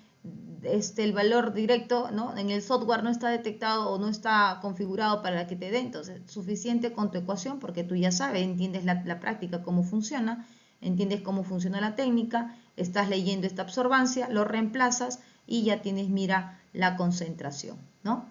el valor directo, ¿no? En el software no está detectado o no está configurado para que te dé, entonces suficiente con tu ecuación porque tú ya sabes, entiendes la práctica, cómo funciona, entiendes cómo funciona la técnica, estás leyendo esta absorbancia, lo reemplazas y ya tienes, mira, la concentración, ¿no?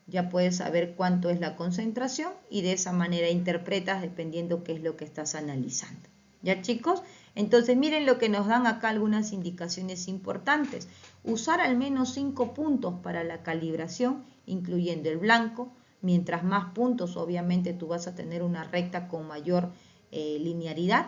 Ya puedes saber cuánto es la concentración y de esa manera interpretas dependiendo qué es lo que estás analizando. ¿Ya, chicos? Entonces miren lo que nos dan acá algunas indicaciones importantes. Usar al menos 5 puntos para la calibración, incluyendo el blanco. Mientras más puntos, obviamente tú vas a tener una recta con mayor linearidad.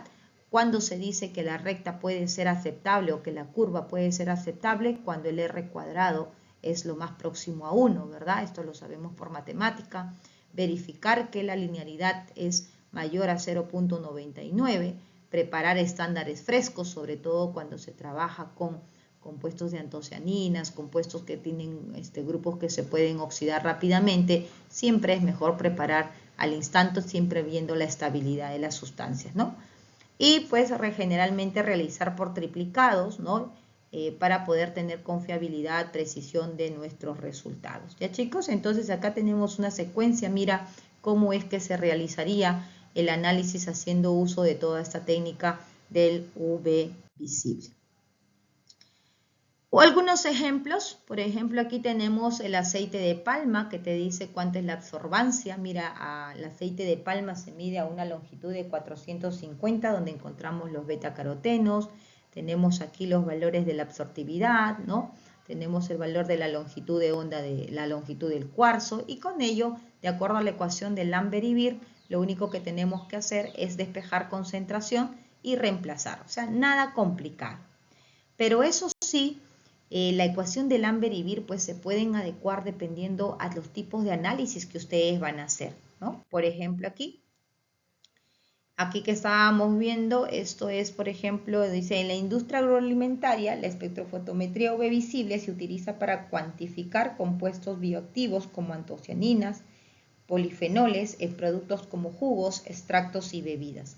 Cuando se dice que la recta puede ser aceptable o que la curva puede ser aceptable, cuando el R cuadrado es lo más próximo a 1, ¿verdad? Esto lo sabemos por matemática. Verificar que la linearidad es mayor a 0.99. Preparar estándares frescos, sobre todo cuando se trabaja con compuestos de antocianinas, compuestos que tienen grupos que se pueden oxidar rápidamente. Siempre es mejor preparar al instante, siempre viendo la estabilidad de las sustancias, ¿no? Y pues generalmente realizar por triplicados, ¿no? Para poder tener confiabilidad, precisión de nuestros resultados. ¿Ya, chicos? Entonces acá tenemos una secuencia, mira cómo es que se realizaría el análisis haciendo uso de toda esta técnica del UV visible. O algunos ejemplos, por ejemplo aquí tenemos el aceite de palma que te dice cuánto es la absorbancia. Mira, el aceite de palma se mide a una longitud de 450 donde encontramos los betacarotenos. Tenemos aquí los valores de la absortividad, ¿no? Tenemos el valor de la longitud de onda de la longitud del cuarzo y con ello, de acuerdo a la ecuación de Lambert y Beer, lo único que tenemos que hacer es despejar concentración y reemplazar, o sea, nada complicado. Pero eso sí, la ecuación de Lambert y Beer pues se pueden adecuar dependiendo a los tipos de análisis que ustedes van a hacer, ¿no? Por ejemplo aquí que estábamos viendo, esto es, por ejemplo, dice, en la industria agroalimentaria, la espectrofotometría UV visible se utiliza para cuantificar compuestos bioactivos como antocianinas, polifenoles en productos como jugos, extractos y bebidas.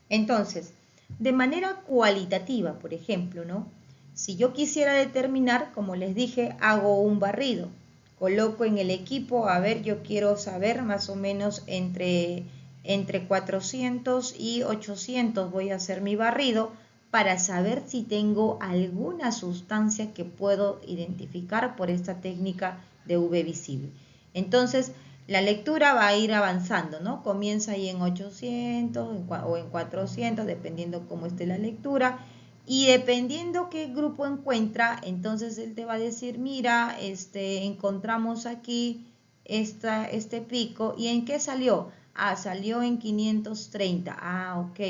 Entonces, de manera cualitativa, por ejemplo, ¿no? Si yo quisiera determinar, como les dije, hago un barrido. Coloco en el equipo, a ver, yo quiero saber más o menos entre 400 y 800 voy a hacer mi barrido para saber si tengo alguna sustancia que puedo identificar por esta técnica de UV visible. Entonces, la lectura va a ir avanzando, ¿no? Comienza ahí en 800 o en 400, dependiendo cómo esté la lectura. Y dependiendo qué grupo encuentra, entonces él te va a decir, mira, encontramos aquí este pico. ¿Y en qué salió? Ah, salió en 530. Ah, ok.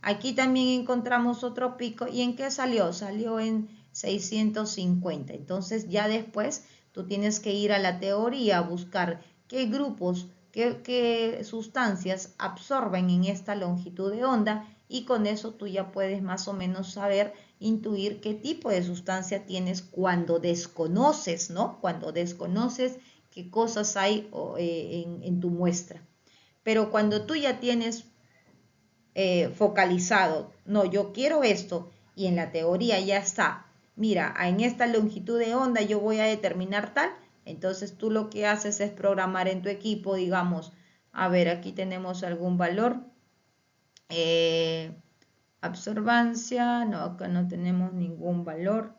Aquí también encontramos otro pico. ¿Y en qué salió? Salió en 650. Entonces ya después tú tienes que ir a la teoría a buscar qué grupos, qué sustancias absorben en esta longitud de onda, y con eso tú ya puedes más o menos saber, intuir qué tipo de sustancia tienes cuando desconoces, ¿no? Cuando desconoces qué cosas hay en tu muestra. Pero cuando tú ya tienes focalizado, no, yo quiero esto, y en la teoría ya está, mira, en esta longitud de onda yo voy a determinar tal, entonces tú lo que haces es programar en tu equipo, digamos, a ver, aquí tenemos algún valor, absorbancia, no, acá no tenemos ningún valor,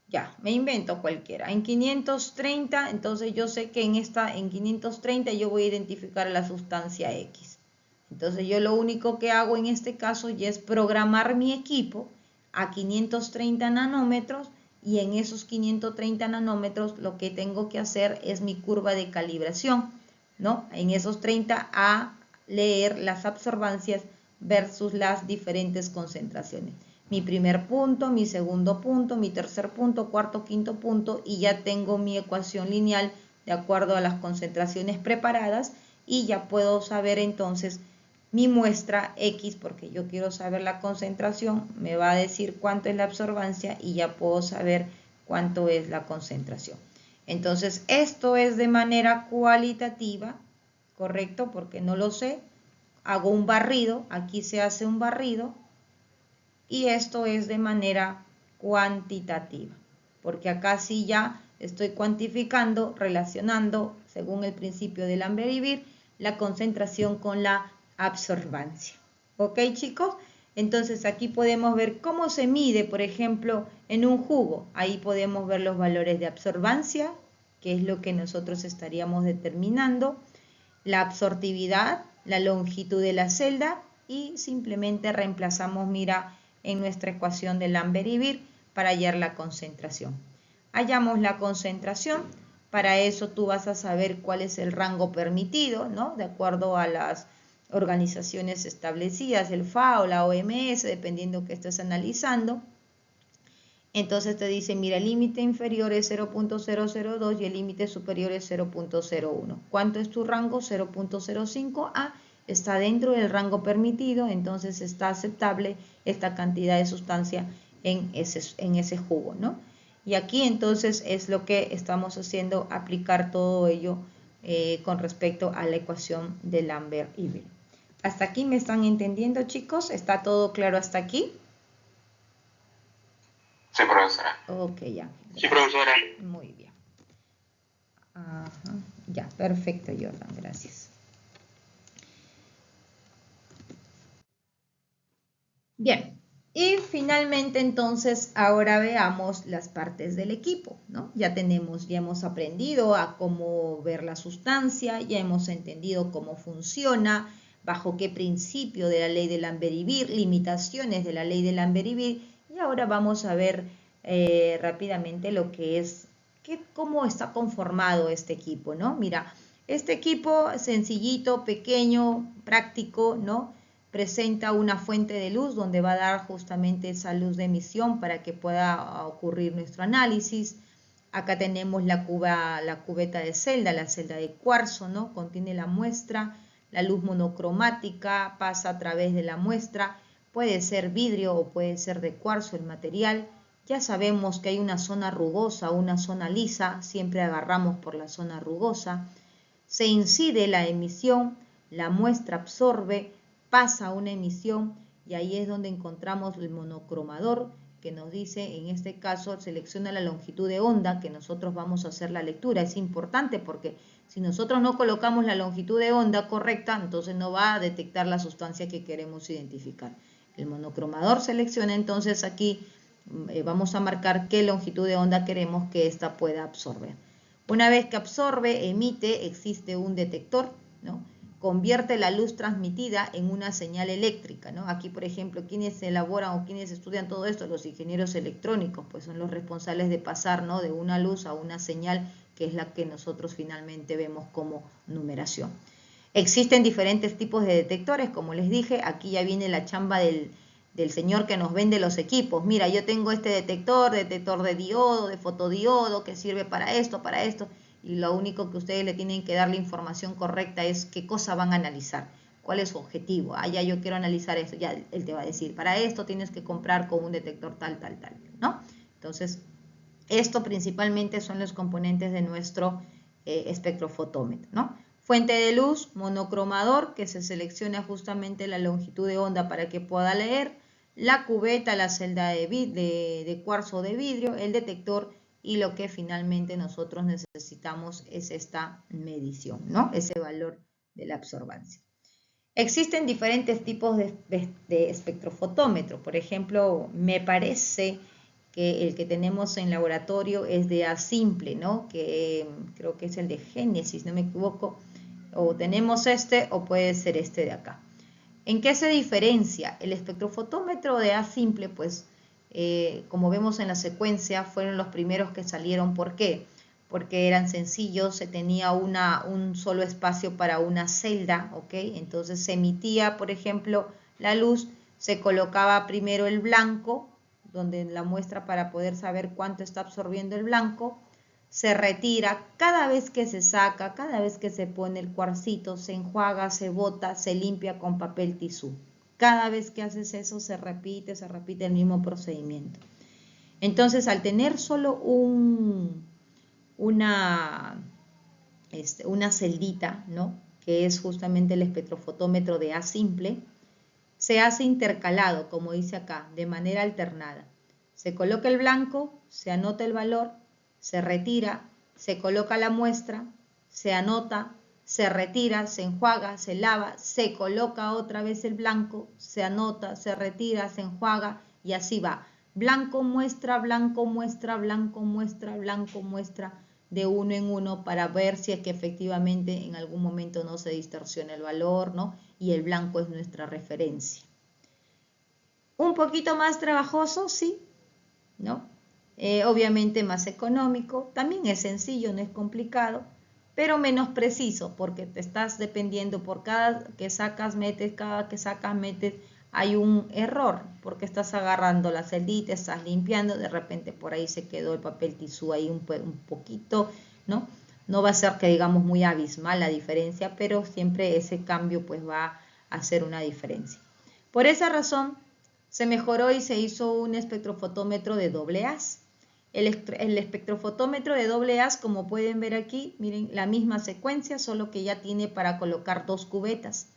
ya, me invento cualquiera, en 530, entonces yo sé que en 530 yo voy a identificar la sustancia X. Entonces yo lo único que hago en este caso ya es programar mi equipo a 530 nanómetros, y en esos 530 nanómetros lo que tengo que hacer es mi curva de calibración, ¿no? En esos 30 a leer las absorbancias versus las diferentes concentraciones. Mi primer punto, mi segundo punto, mi tercer punto, cuarto, quinto punto, y ya tengo mi ecuación lineal de acuerdo a las concentraciones preparadas, y ya puedo saber entonces mi muestra X, porque yo quiero saber la concentración, me va a decir cuánto es la absorbancia y ya puedo saber cuánto es la concentración. Entonces esto es de manera cualitativa, ¿correcto? Porque no lo sé, hago un barrido, aquí se hace un barrido, y esto es de manera cuantitativa, porque acá sí ya estoy cuantificando, relacionando, según el principio de Lambert-Ibir, la concentración con la absorbancia. ¿Ok, chicos? Entonces aquí podemos ver cómo se mide, por ejemplo, en un jugo. Ahí podemos ver los valores de absorbancia, que es lo que nosotros estaríamos determinando, la absortividad, la longitud de la celda, y simplemente reemplazamos, mira, en nuestra ecuación de Lambert-Ibir para hallar la concentración. Hallamos la concentración, para eso tú vas a saber cuál es el rango permitido, ¿no? De acuerdo a las organizaciones establecidas, el FAO, la OMS, dependiendo que estés analizando. Entonces te dice, mira, el límite inferior es 0.002 y el límite superior es 0.01. ¿Cuánto es tu rango? 0.05. Está dentro del rango permitido, entonces está aceptable esta cantidad de sustancia en ese jugo, ¿no? Y aquí entonces es lo que estamos haciendo, aplicar todo ello con respecto a la ecuación de Lambert-Ibir. ¿Hasta aquí me están entendiendo, chicos? ¿Está todo claro hasta aquí? Sí, profesora. Ok, ya. Sí, profesora. Muy bien. Ajá. Ya, perfecto, Jordan, gracias. Bien, y finalmente entonces ahora veamos las partes del equipo, ¿no? Ya hemos aprendido a cómo ver la sustancia, ya hemos entendido cómo funciona, bajo qué principio de la ley de Lambert-Ibir, limitaciones de la ley de Lambert-Ibir, y ahora vamos a ver rápidamente lo que es, cómo está conformado este equipo, ¿no? Mira, este equipo sencillito, pequeño, práctico, ¿no? Presenta una fuente de luz donde va a dar justamente esa luz de emisión para que pueda ocurrir nuestro análisis. Acá tenemos la cubeta de celda, la celda de cuarzo, ¿no? Contiene la muestra, la luz monocromática pasa a través de la muestra, puede ser vidrio o puede ser de cuarzo el material. Ya sabemos que hay una zona rugosa, una zona lisa, siempre agarramos por la zona rugosa. Se incide la emisión, la muestra absorbe, pasa a una emisión, y ahí es donde encontramos el monocromador, que nos dice, en este caso, selecciona la longitud de onda, que nosotros vamos a hacer la lectura. Es importante porque si nosotros no colocamos la longitud de onda correcta, entonces no va a detectar la sustancia que queremos identificar. El monocromador selecciona entonces aquí, vamos a marcar qué longitud de onda queremos que ésta pueda absorber. Una vez que absorbe, emite, existe un detector, ¿no? Convierte la luz transmitida en una señal eléctrica, ¿no? Aquí, por ejemplo, quienes elaboran o quienes estudian todo esto, los ingenieros electrónicos, pues son los responsables de pasar, ¿no? De una luz a una señal, que es la que nosotros finalmente vemos como numeración. Existen diferentes tipos de detectores, como les dije, aquí ya viene la chamba del del señor que nos vende los equipos. Mira, yo tengo este detector de diodo, de fotodiodo, que sirve para esto, y lo único que ustedes le tienen que dar la información correcta es qué cosa van a analizar, cuál es su objetivo. Ah, ya yo quiero analizar esto, ya él te va a decir, para esto tienes que comprar con un detector tal, ¿no? Entonces, esto principalmente son los componentes de nuestro espectrofotómetro, ¿no? Fuente de luz, monocromador, que se selecciona justamente la longitud de onda para que pueda leer, la cubeta, la celda de cuarzo de vidrio, el detector, y lo que finalmente nosotros necesitamos es esta medición, ¿no? Ese valor de la absorbancia. Existen diferentes tipos de espectrofotómetro. Por ejemplo, me parece que el que tenemos en laboratorio es de A simple, ¿no? Que creo que es el de Génesis, no me equivoco. O tenemos este o puede ser este de acá. ¿En qué se diferencia? El espectrofotómetro de A simple, pues, como vemos en la secuencia, fueron los primeros que salieron. ¿Por qué? Porque eran sencillos, se tenía un solo espacio para una celda, ¿ok? Entonces se emitía, por ejemplo, la luz, se colocaba primero el blanco, donde la muestra para poder saber cuánto está absorbiendo el blanco, se retira, cada vez que se saca, cada vez que se pone el cuarcito, se enjuaga, se bota, se limpia con papel tisú. Cada vez que haces eso se repite el mismo procedimiento. Entonces, al tener solo una celdita, ¿no? Que es justamente el espectrofotómetro de A simple, se hace intercalado, como dice acá, de manera alternada. Se coloca el blanco, se anota el valor, se retira, se coloca la muestra, se anota, se retira, se enjuaga, se lava, se coloca otra vez el blanco, se anota, se retira, se enjuaga y así va. Blanco muestra, blanco muestra, blanco muestra, blanco muestra, de uno en uno para ver si es que efectivamente en algún momento no se distorsiona el valor, ¿no? Y el blanco es nuestra referencia. Un poquito más trabajoso, sí, ¿no? Obviamente más económico, también es sencillo, no es complicado, pero menos preciso porque te estás dependiendo por cada que sacas, metes, hay un error porque estás agarrando la celdita, estás limpiando, de repente por ahí se quedó el papel tisú ahí un poquito, ¿no? No va a ser que digamos muy abismal la diferencia, pero siempre ese cambio pues va a hacer una diferencia. Por esa razón se mejoró y se hizo un espectrofotómetro de doble haz. El espectrofotómetro de doble haz, como pueden ver aquí, miren, la misma secuencia, solo que ya tiene para colocar dos cubetas.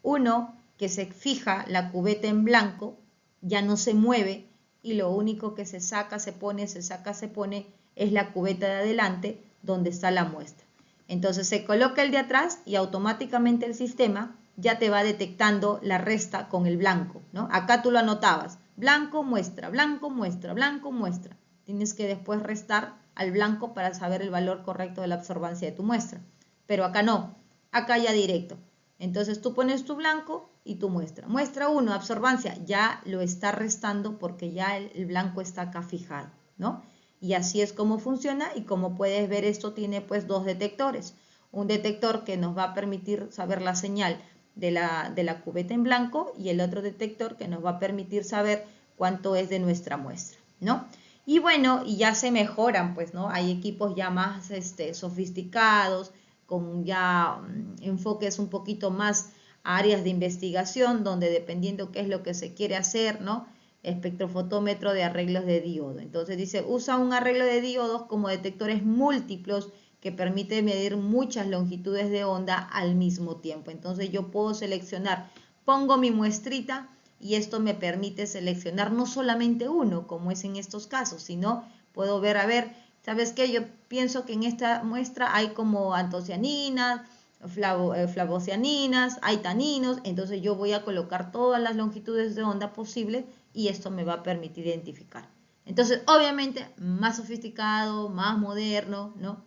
Uno que se fija la cubeta en blanco, ya no se mueve, y lo único que se saca, se pone, se saca, se pone, es la cubeta de adelante, donde está la muestra. Entonces se coloca el de atrás y automáticamente el sistema ya te va detectando la resta con el blanco, ¿no? Acá tú lo anotabas, blanco, muestra, blanco, muestra, blanco, muestra. Tienes que después restar al blanco para saber el valor correcto de la absorbancia de tu muestra. Pero acá no, acá ya directo. Entonces tú pones tu blanco y tu muestra. Muestra 1, absorbancia, ya lo está restando porque ya el blanco está acá fijado, ¿no? Y así es como funciona y como puedes ver esto tiene pues dos detectores. Un detector que nos va a permitir saber la señal de la cubeta en blanco y el otro detector que nos va a permitir saber cuánto es de nuestra muestra, ¿no? Y bueno, y ya se mejoran, pues, ¿no? Hay equipos ya más sofisticados, con ya enfoques un poquito más a áreas de investigación, donde dependiendo qué es lo que se quiere hacer, ¿no? Espectrofotómetro de arreglos de diodo. Entonces dice, usa un arreglo de diodos como detectores múltiplos que permite medir muchas longitudes de onda al mismo tiempo. Entonces yo puedo seleccionar, pongo mi muestrita y esto me permite seleccionar no solamente uno, como es en estos casos, sino puedo ver, a ver, ¿sabes qué? Yo pienso que en esta muestra hay como antocianinas, flavocianinas, hay taninos, entonces yo voy a colocar todas las longitudes de onda posibles y esto me va a permitir identificar. Entonces, obviamente, más sofisticado, más moderno, ¿no?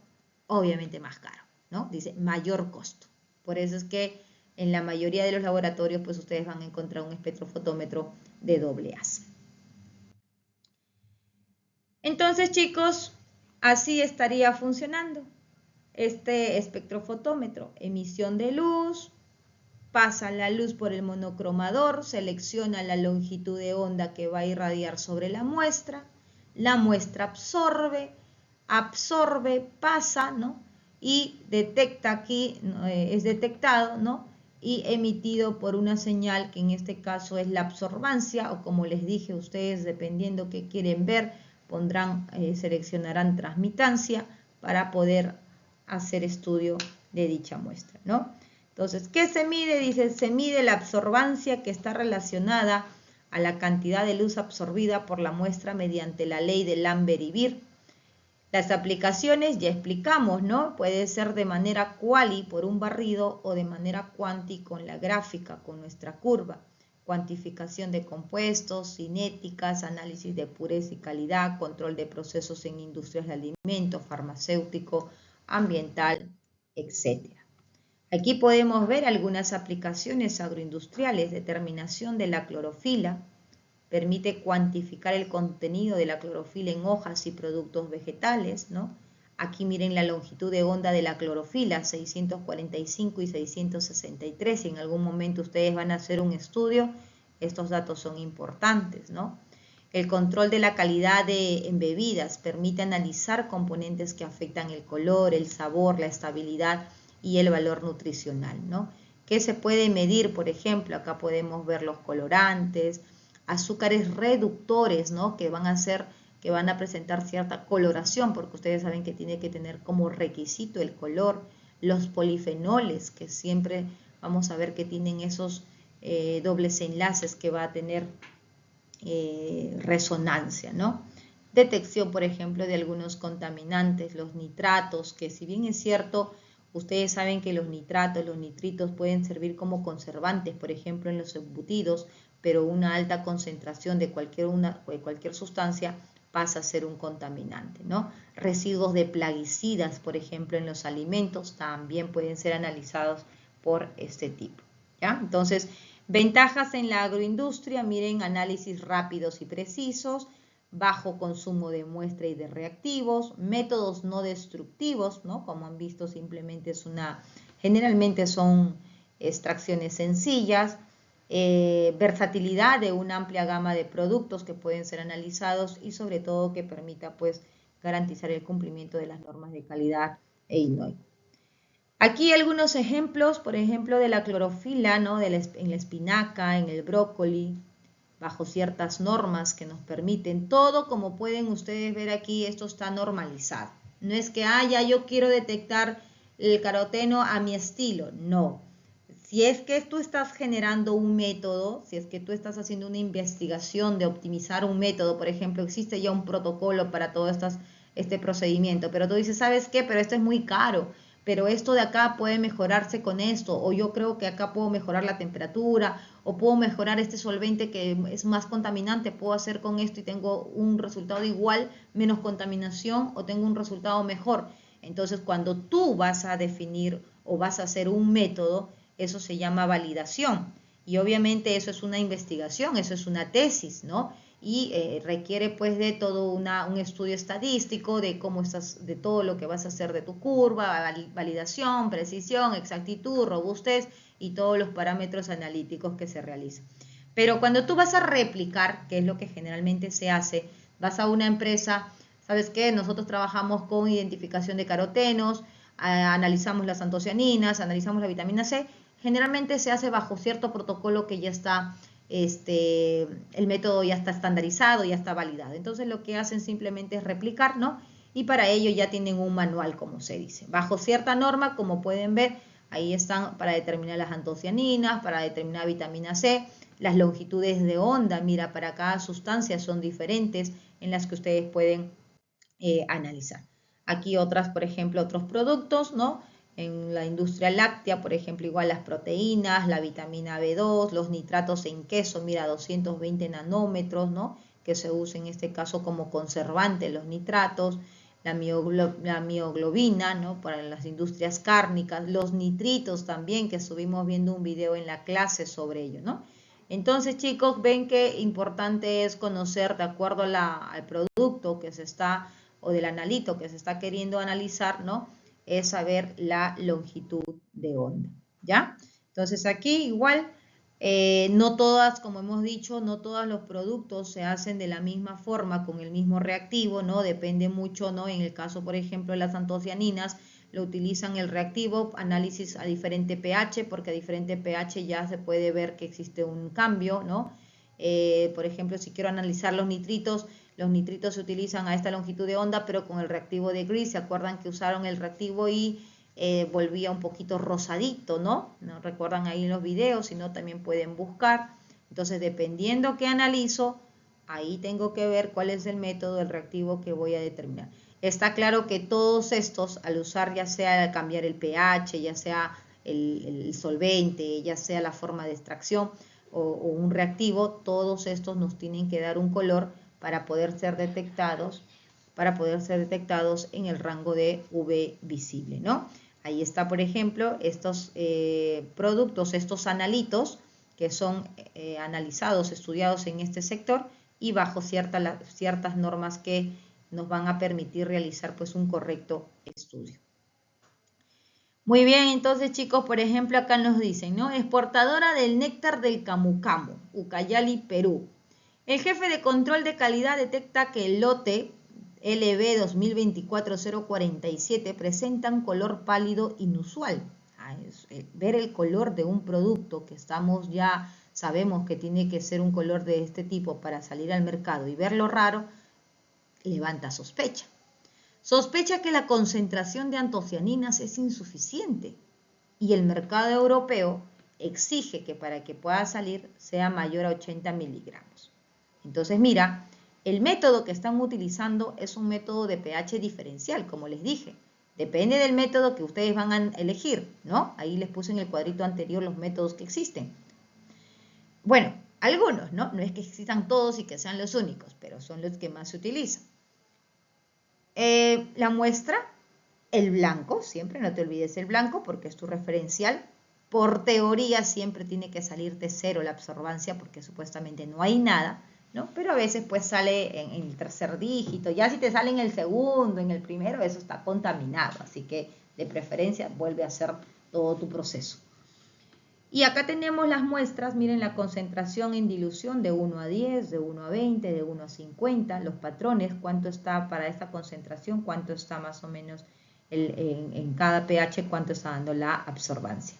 Obviamente más caro, ¿no? Dice mayor costo. Por eso es que en la mayoría de los laboratorios, pues ustedes van a encontrar un espectrofotómetro de doble haz. Entonces, chicos, así estaría funcionando este espectrofotómetro. Emisión de luz, pasa la luz por el monocromador, selecciona la longitud de onda que va a irradiar sobre la muestra absorbe, pasa, ¿no? Y detecta aquí, es detectado, ¿no? Y emitido por una señal que en este caso es la absorbancia, o como les dije, ustedes dependiendo qué quieren ver, seleccionarán transmitancia para poder hacer estudio de dicha muestra, ¿no? Entonces, ¿qué se mide? Dice, se mide la absorbancia que está relacionada a la cantidad de luz absorbida por la muestra mediante la ley de Lambert y Beer. Las aplicaciones ya explicamos, ¿no? Puede ser de manera quali por un barrido o de manera quanti con la gráfica, con nuestra curva. Cuantificación de compuestos, cinéticas, análisis de pureza y calidad, control de procesos en industrias de alimentos, farmacéutico, ambiental, etc. Aquí podemos ver algunas aplicaciones agroindustriales, determinación de la clorofila, permite cuantificar el contenido de la clorofila en hojas y productos vegetales, ¿no? Aquí miren la longitud de onda de la clorofila, 645 y 663. Si en algún momento ustedes van a hacer un estudio, estos datos son importantes, ¿no? El control de la calidad en bebidas permite analizar componentes que afectan el color, el sabor, la estabilidad y el valor nutricional, ¿no? ¿Qué se puede medir? Por ejemplo, acá podemos ver los colorantes, azúcares reductores, ¿no? Que van a presentar cierta coloración, porque ustedes saben que tiene que tener como requisito el color, los polifenoles, que siempre vamos a ver que tienen esos dobles enlaces que va a tener resonancia, ¿no? Detección, por ejemplo, de algunos contaminantes, los nitratos, que si bien es cierto, ustedes saben que los nitratos, los nitritos pueden servir como conservantes, por ejemplo, en los embutidos, pero una alta concentración de cualquier sustancia pasa a ser un contaminante, ¿no? Residuos de plaguicidas, por ejemplo, en los alimentos, también pueden ser analizados por este tipo, ¿ya? Entonces, ventajas en la agroindustria, miren, análisis rápidos y precisos, bajo consumo de muestra y de reactivos, métodos no destructivos, ¿no? Como han visto, generalmente son extracciones sencillas, versatilidad de una amplia gama de productos que pueden ser analizados y sobre todo que permita pues garantizar el cumplimiento de las normas de calidad e INOI. Aquí algunos ejemplos, por ejemplo, de la clorofila, ¿no? En la espinaca, en el brócoli, bajo ciertas normas que nos permiten. Todo, como pueden ustedes ver aquí, esto está normalizado. No es que, ya yo quiero detectar el caroteno a mi estilo. No. Si es que tú estás generando un método, si es que tú estás haciendo una investigación de optimizar un método, por ejemplo, existe ya un protocolo para todo este procedimiento, pero tú dices, ¿sabes qué? Pero esto es muy caro, pero esto de acá puede mejorarse con esto, o yo creo que acá puedo mejorar la temperatura, o puedo mejorar este solvente que es más contaminante, puedo hacer con esto y tengo un resultado igual, menos contaminación, o tengo un resultado mejor. Entonces, cuando tú vas a definir o vas a hacer un método, eso se llama validación. Y obviamente eso es una investigación, eso es una tesis, ¿no? Y requiere pues de todo un estudio estadístico de de todo lo que vas a hacer de tu curva, validación, precisión, exactitud, robustez y todos los parámetros analíticos que se realizan. Pero cuando tú vas a replicar, que es lo que generalmente se hace, vas a una empresa, ¿sabes qué? Nosotros trabajamos con identificación de carotenos, analizamos las antocianinas, analizamos la vitamina C. Generalmente se hace bajo cierto protocolo que ya está, el método ya está estandarizado, ya está validado. Entonces lo que hacen simplemente es replicar, ¿no? Y para ello ya tienen un manual, como se dice. Bajo cierta norma, como pueden ver, ahí están para determinar las antocianinas, para determinar vitamina C, las longitudes de onda, mira, para cada sustancia son diferentes en las que ustedes pueden analizar. Aquí por ejemplo, otros productos, ¿no? En la industria láctea, por ejemplo, igual las proteínas, la vitamina B2, los nitratos en queso, mira, 220 nanómetros, ¿no? Que se usa en este caso como conservante los nitratos, la mioglobina, ¿no? Para las industrias cárnicas, los nitritos también, que estuvimos viendo un video en la clase sobre ello, ¿no? Entonces, chicos, ven que importante es conocer de acuerdo al producto que se está, o del analito que se está queriendo analizar, ¿no? Es saber la longitud de onda, ¿ya? Entonces aquí igual, no todas, como hemos dicho, no todos los productos se hacen de la misma forma con el mismo reactivo, ¿no? Depende mucho, ¿no? En el caso, por ejemplo, de las antocianinas, lo utilizan el reactivo, análisis a diferente pH, porque a diferente pH ya se puede ver que existe un cambio, ¿no? Por ejemplo, si quiero analizar los nitritos se utilizan a esta longitud de onda, pero con el reactivo de gris, ¿se acuerdan que usaron el reactivo y volvía un poquito rosadito, ¿no? ¿No recuerdan ahí en los videos? Si no, también pueden buscar. Entonces, dependiendo qué analizo, ahí tengo que ver cuál es el método del reactivo que voy a determinar. Está claro que todos estos, al usar ya sea cambiar el pH, ya sea el solvente, ya sea la forma de extracción o un reactivo, todos estos nos tienen que dar un color para poder ser detectados en el rango de UV visible, ¿no? Ahí está, por ejemplo, estos productos, estos analitos que son analizados, estudiados en este sector y bajo ciertas normas que nos van a permitir realizar pues un correcto estudio. Muy bien, entonces chicos, por ejemplo, acá nos dicen, ¿no? Exportadora del néctar del Camu Camu, Ucayali, Perú. El jefe de control de calidad detecta que el lote LB 2024-047 presenta un color pálido inusual. Ver el color de un producto que sabemos que tiene que ser un color de este tipo para salir al mercado y verlo raro, levanta sospecha. Sospecha que la concentración de antocianinas es insuficiente y el mercado europeo exige que para que pueda salir sea mayor a 80 miligramos. Entonces, mira, el método que están utilizando es un método de pH diferencial, como les dije. Depende del método que ustedes van a elegir, ¿no? Ahí les puse en el cuadrito anterior los métodos que existen. Bueno, algunos, ¿no? No es que existan todos y que sean los únicos, pero son los que más se utilizan. La muestra, el blanco, siempre no te olvides el blanco porque es tu referencial. Por teoría siempre tiene que salir de cero la absorbancia porque supuestamente no hay nada, ¿no? Pero a veces pues sale en el tercer dígito, ya si te sale en el segundo, en el primero, eso está contaminado, así que de preferencia vuelve a hacer todo tu proceso. Y acá tenemos las muestras, miren la concentración en dilución de 1 a 10, de 1 a 20, de 1 a 50, los patrones, cuánto está para esta concentración, cuánto está más o menos en cada pH, cuánto está dando la absorbancia.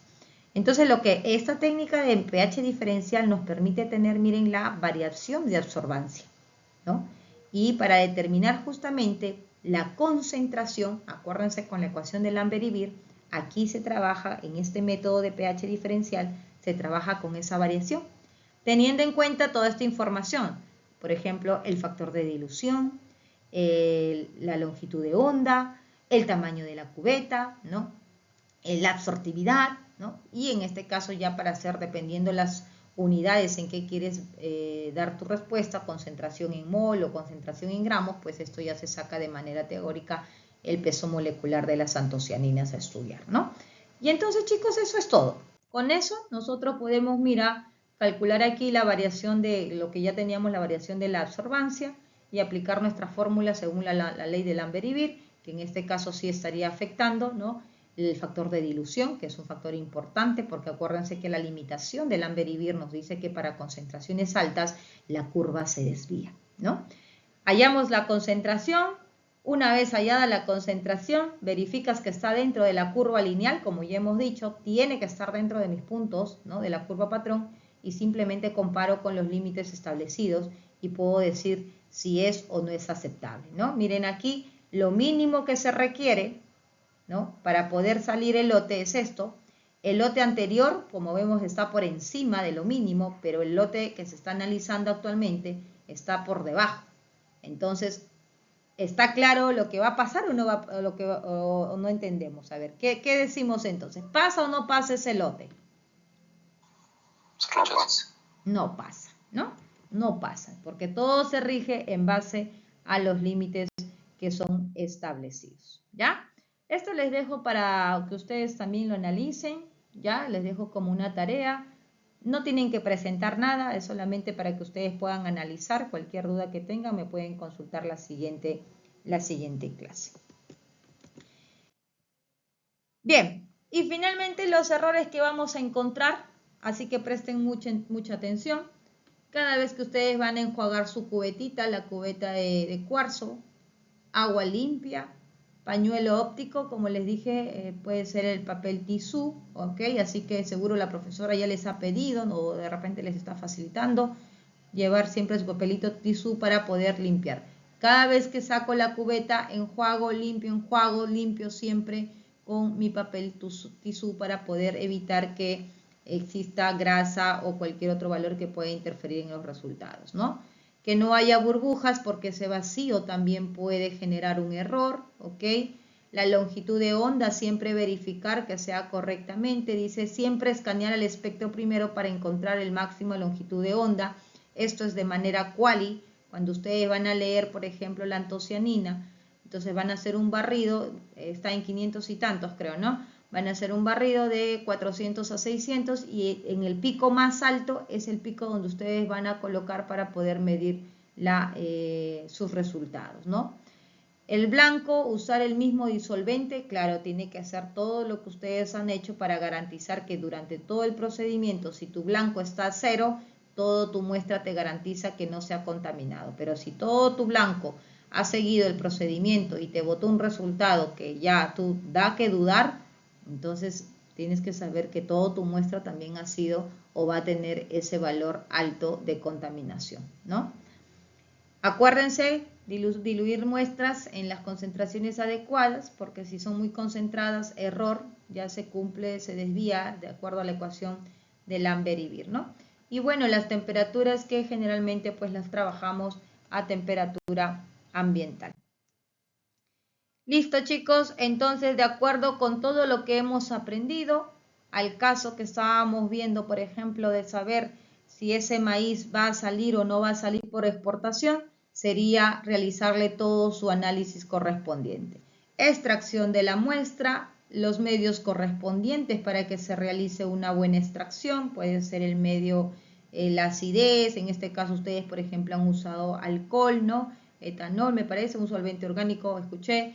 Entonces esta técnica de pH diferencial nos permite tener, miren, la variación de absorbancia, ¿no? Y para determinar justamente la concentración, acuérdense con la ecuación de Lambert y Beer, aquí se trabaja en este método de pH diferencial, se trabaja con esa variación, teniendo en cuenta toda esta información, por ejemplo, el factor de dilución, la longitud de onda, el tamaño de la cubeta, ¿no? La absortividad, ¿no? Y en este caso ya para hacer, dependiendo las unidades en que quieres dar tu respuesta, concentración en mol o concentración en gramos, pues esto ya se saca de manera teórica el peso molecular de las antocianinas a estudiar, ¿no? Y entonces, chicos, eso es todo. Con eso nosotros podemos, calcular aquí la variación de lo que ya teníamos, la variación de la absorbancia y aplicar nuestra fórmula según la ley de Lambert y Beer, que en este caso sí estaría afectando, ¿no?, el factor de dilución, que es un factor importante, porque acuérdense que la limitación de Lambert y Beer nos dice que para concentraciones altas la curva se desvía, ¿no? Hallamos la concentración. Una vez hallada la concentración, verificas que está dentro de la curva lineal, como ya hemos dicho, tiene que estar dentro de mis puntos, ¿no?, de la curva patrón, y simplemente comparo con los límites establecidos y puedo decir si es o no es aceptable, ¿no? Miren aquí, lo mínimo que se requiere, ¿no?, para poder salir el lote es esto. El lote anterior, como vemos, está por encima de lo mínimo, pero el lote que se está analizando actualmente está por debajo. Entonces, ¿está claro lo que va a pasar o no entendemos? A ver, ¿qué decimos entonces? ¿Pasa o no pasa ese lote? No pasa, ¿no? No pasa, porque todo se rige en base a los límites que son establecidos, ¿ya? Esto les dejo para que ustedes también lo analicen, ¿ya? Les dejo como una tarea. No tienen que presentar nada, es solamente para que ustedes puedan analizar. Cualquier duda que tengan me pueden consultar la siguiente clase. Bien, Y finalmente los errores que vamos a encontrar, así que presten mucha atención. Cada vez que ustedes van a enjuagar su cubetita, la cubeta de cuarzo, agua limpia, pañuelo óptico, como les dije, puede ser el papel tisú, ¿ok? Así que seguro la profesora ya les ha pedido o de repente les está facilitando llevar siempre su papelito tisú para poder limpiar. Cada vez que saco la cubeta, enjuago limpio siempre con mi papel tisú para poder evitar que exista grasa o cualquier otro valor que pueda interferir en los resultados, ¿no? Que no haya burbujas porque ese vacío también puede generar un error, ¿ok? La longitud de onda siempre verificar que sea correctamente, dice siempre escanear el espectro primero para encontrar el máximo de longitud de onda. Esto es de manera quali, cuando ustedes van a leer, por ejemplo, la antocianina, entonces van a hacer un barrido, está en 500 y tantos creo, ¿no? Van a hacer un barrido de 400 a 600 y en el pico más alto es el pico donde ustedes van a colocar para poder medir sus resultados, ¿no? El blanco, usar el mismo disolvente, claro, tiene que hacer todo lo que ustedes han hecho para garantizar que durante todo el procedimiento, si tu blanco está a 0, todo tu muestra te garantiza que no se ha contaminado. Pero si todo tu blanco ha seguido el procedimiento y te botó un resultado que ya tú da que dudar, entonces tienes que saber que todo tu muestra también ha sido o va a tener ese valor alto de contaminación, ¿no? Acuérdense diluir muestras en las concentraciones adecuadas, porque si son muy concentradas, error, ya se cumple, se desvía de acuerdo a la ecuación de Lambert y Beer, ¿no? Y bueno, las temperaturas que generalmente pues las trabajamos a temperatura ambiental. Listo, chicos, entonces de acuerdo con todo lo que hemos aprendido, al caso que estábamos viendo, por ejemplo, de saber si ese maíz va a salir o no va a salir por exportación, sería realizarle todo su análisis correspondiente. Extracción de la muestra, los medios correspondientes para que se realice una buena extracción, puede ser el medio, la acidez, en este caso ustedes, por ejemplo, han usado alcohol, ¿no? Etanol, me parece, un solvente orgánico, escuché.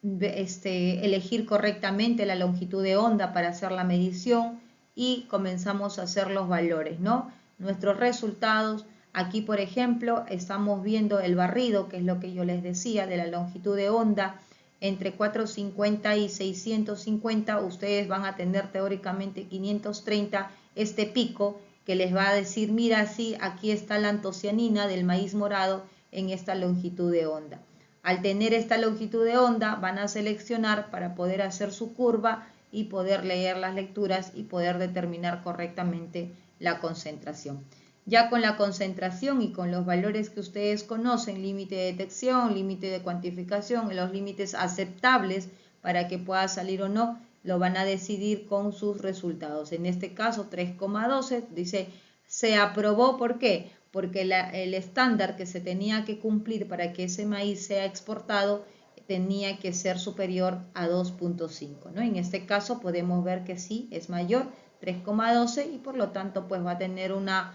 Elegir correctamente la longitud de onda para hacer la medición y comenzamos a hacer los valores, ¿no? Nuestros resultados, aquí por ejemplo estamos viendo el barrido, que es lo que yo les decía, de la longitud de onda entre 450 y 650, ustedes van a tener teóricamente 530, este pico que les va a decir, mira, sí, aquí está la antocianina del maíz morado en esta longitud de onda. Al tener esta longitud de onda van a seleccionar para poder hacer su curva y poder leer las lecturas y poder determinar correctamente la concentración. Ya con la concentración y con los valores que ustedes conocen, límite de detección, límite de cuantificación, los límites aceptables para que pueda salir o no, lo van a decidir con sus resultados. En este caso 3,12 dice se aprobó, ¿por qué? Porque el estándar que se tenía que cumplir para que ese maíz sea exportado tenía que ser superior a 2,5, ¿no? En este caso podemos ver que sí, es mayor, 3,12 y por lo tanto pues va a tener una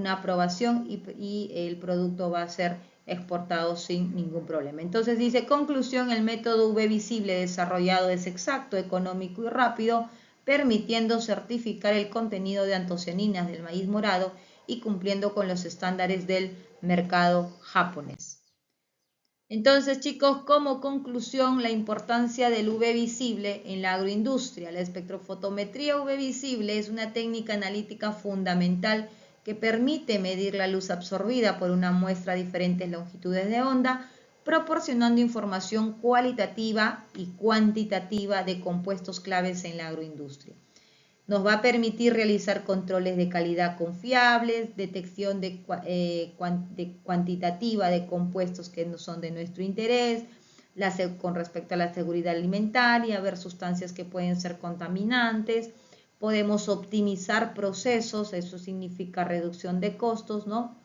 aprobación y el producto va a ser exportado sin ningún problema. Entonces dice, conclusión, el método UV visible desarrollado es exacto, económico y rápido, permitiendo certificar el contenido de antocianinas del maíz morado y cumpliendo con los estándares del mercado japonés. Entonces, chicos, como conclusión, la importancia del UV visible en la agroindustria. La espectrofotometría UV visible es una técnica analítica fundamental que permite medir la luz absorbida por una muestra a diferentes longitudes de onda, proporcionando información cualitativa y cuantitativa de compuestos claves en la agroindustria. Nos va a permitir realizar controles de calidad confiables, detección cuantitativa de compuestos que no son de nuestro interés, con respecto a la seguridad alimentaria, ver sustancias que pueden ser contaminantes. Podemos optimizar procesos, eso significa reducción de costos, ¿no?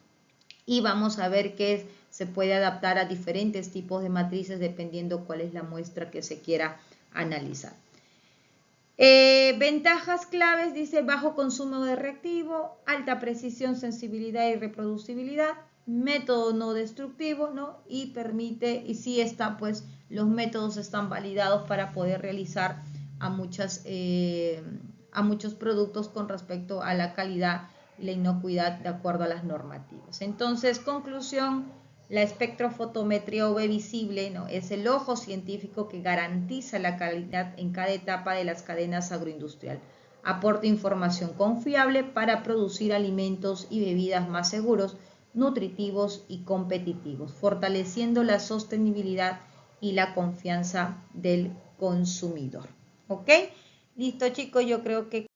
Y vamos a ver que se puede adaptar a diferentes tipos de matrices dependiendo cuál es la muestra que se quiera analizar. Ventajas claves, dice bajo consumo de reactivo, alta precisión, sensibilidad y reproducibilidad, método no destructivo, ¿no? Y permite, y sí está, pues los métodos están validados para poder realizar a muchos productos con respecto a la calidad y la inocuidad de acuerdo a las normativas. Entonces, conclusión, la espectrofotometría UV visible, ¿no?, es el ojo científico que garantiza la calidad en cada etapa de las cadenas agroindustriales. Aporta información confiable para producir alimentos y bebidas más seguros, nutritivos y competitivos, fortaleciendo la sostenibilidad y la confianza del consumidor. ¿Ok? Listo, chicos, yo creo que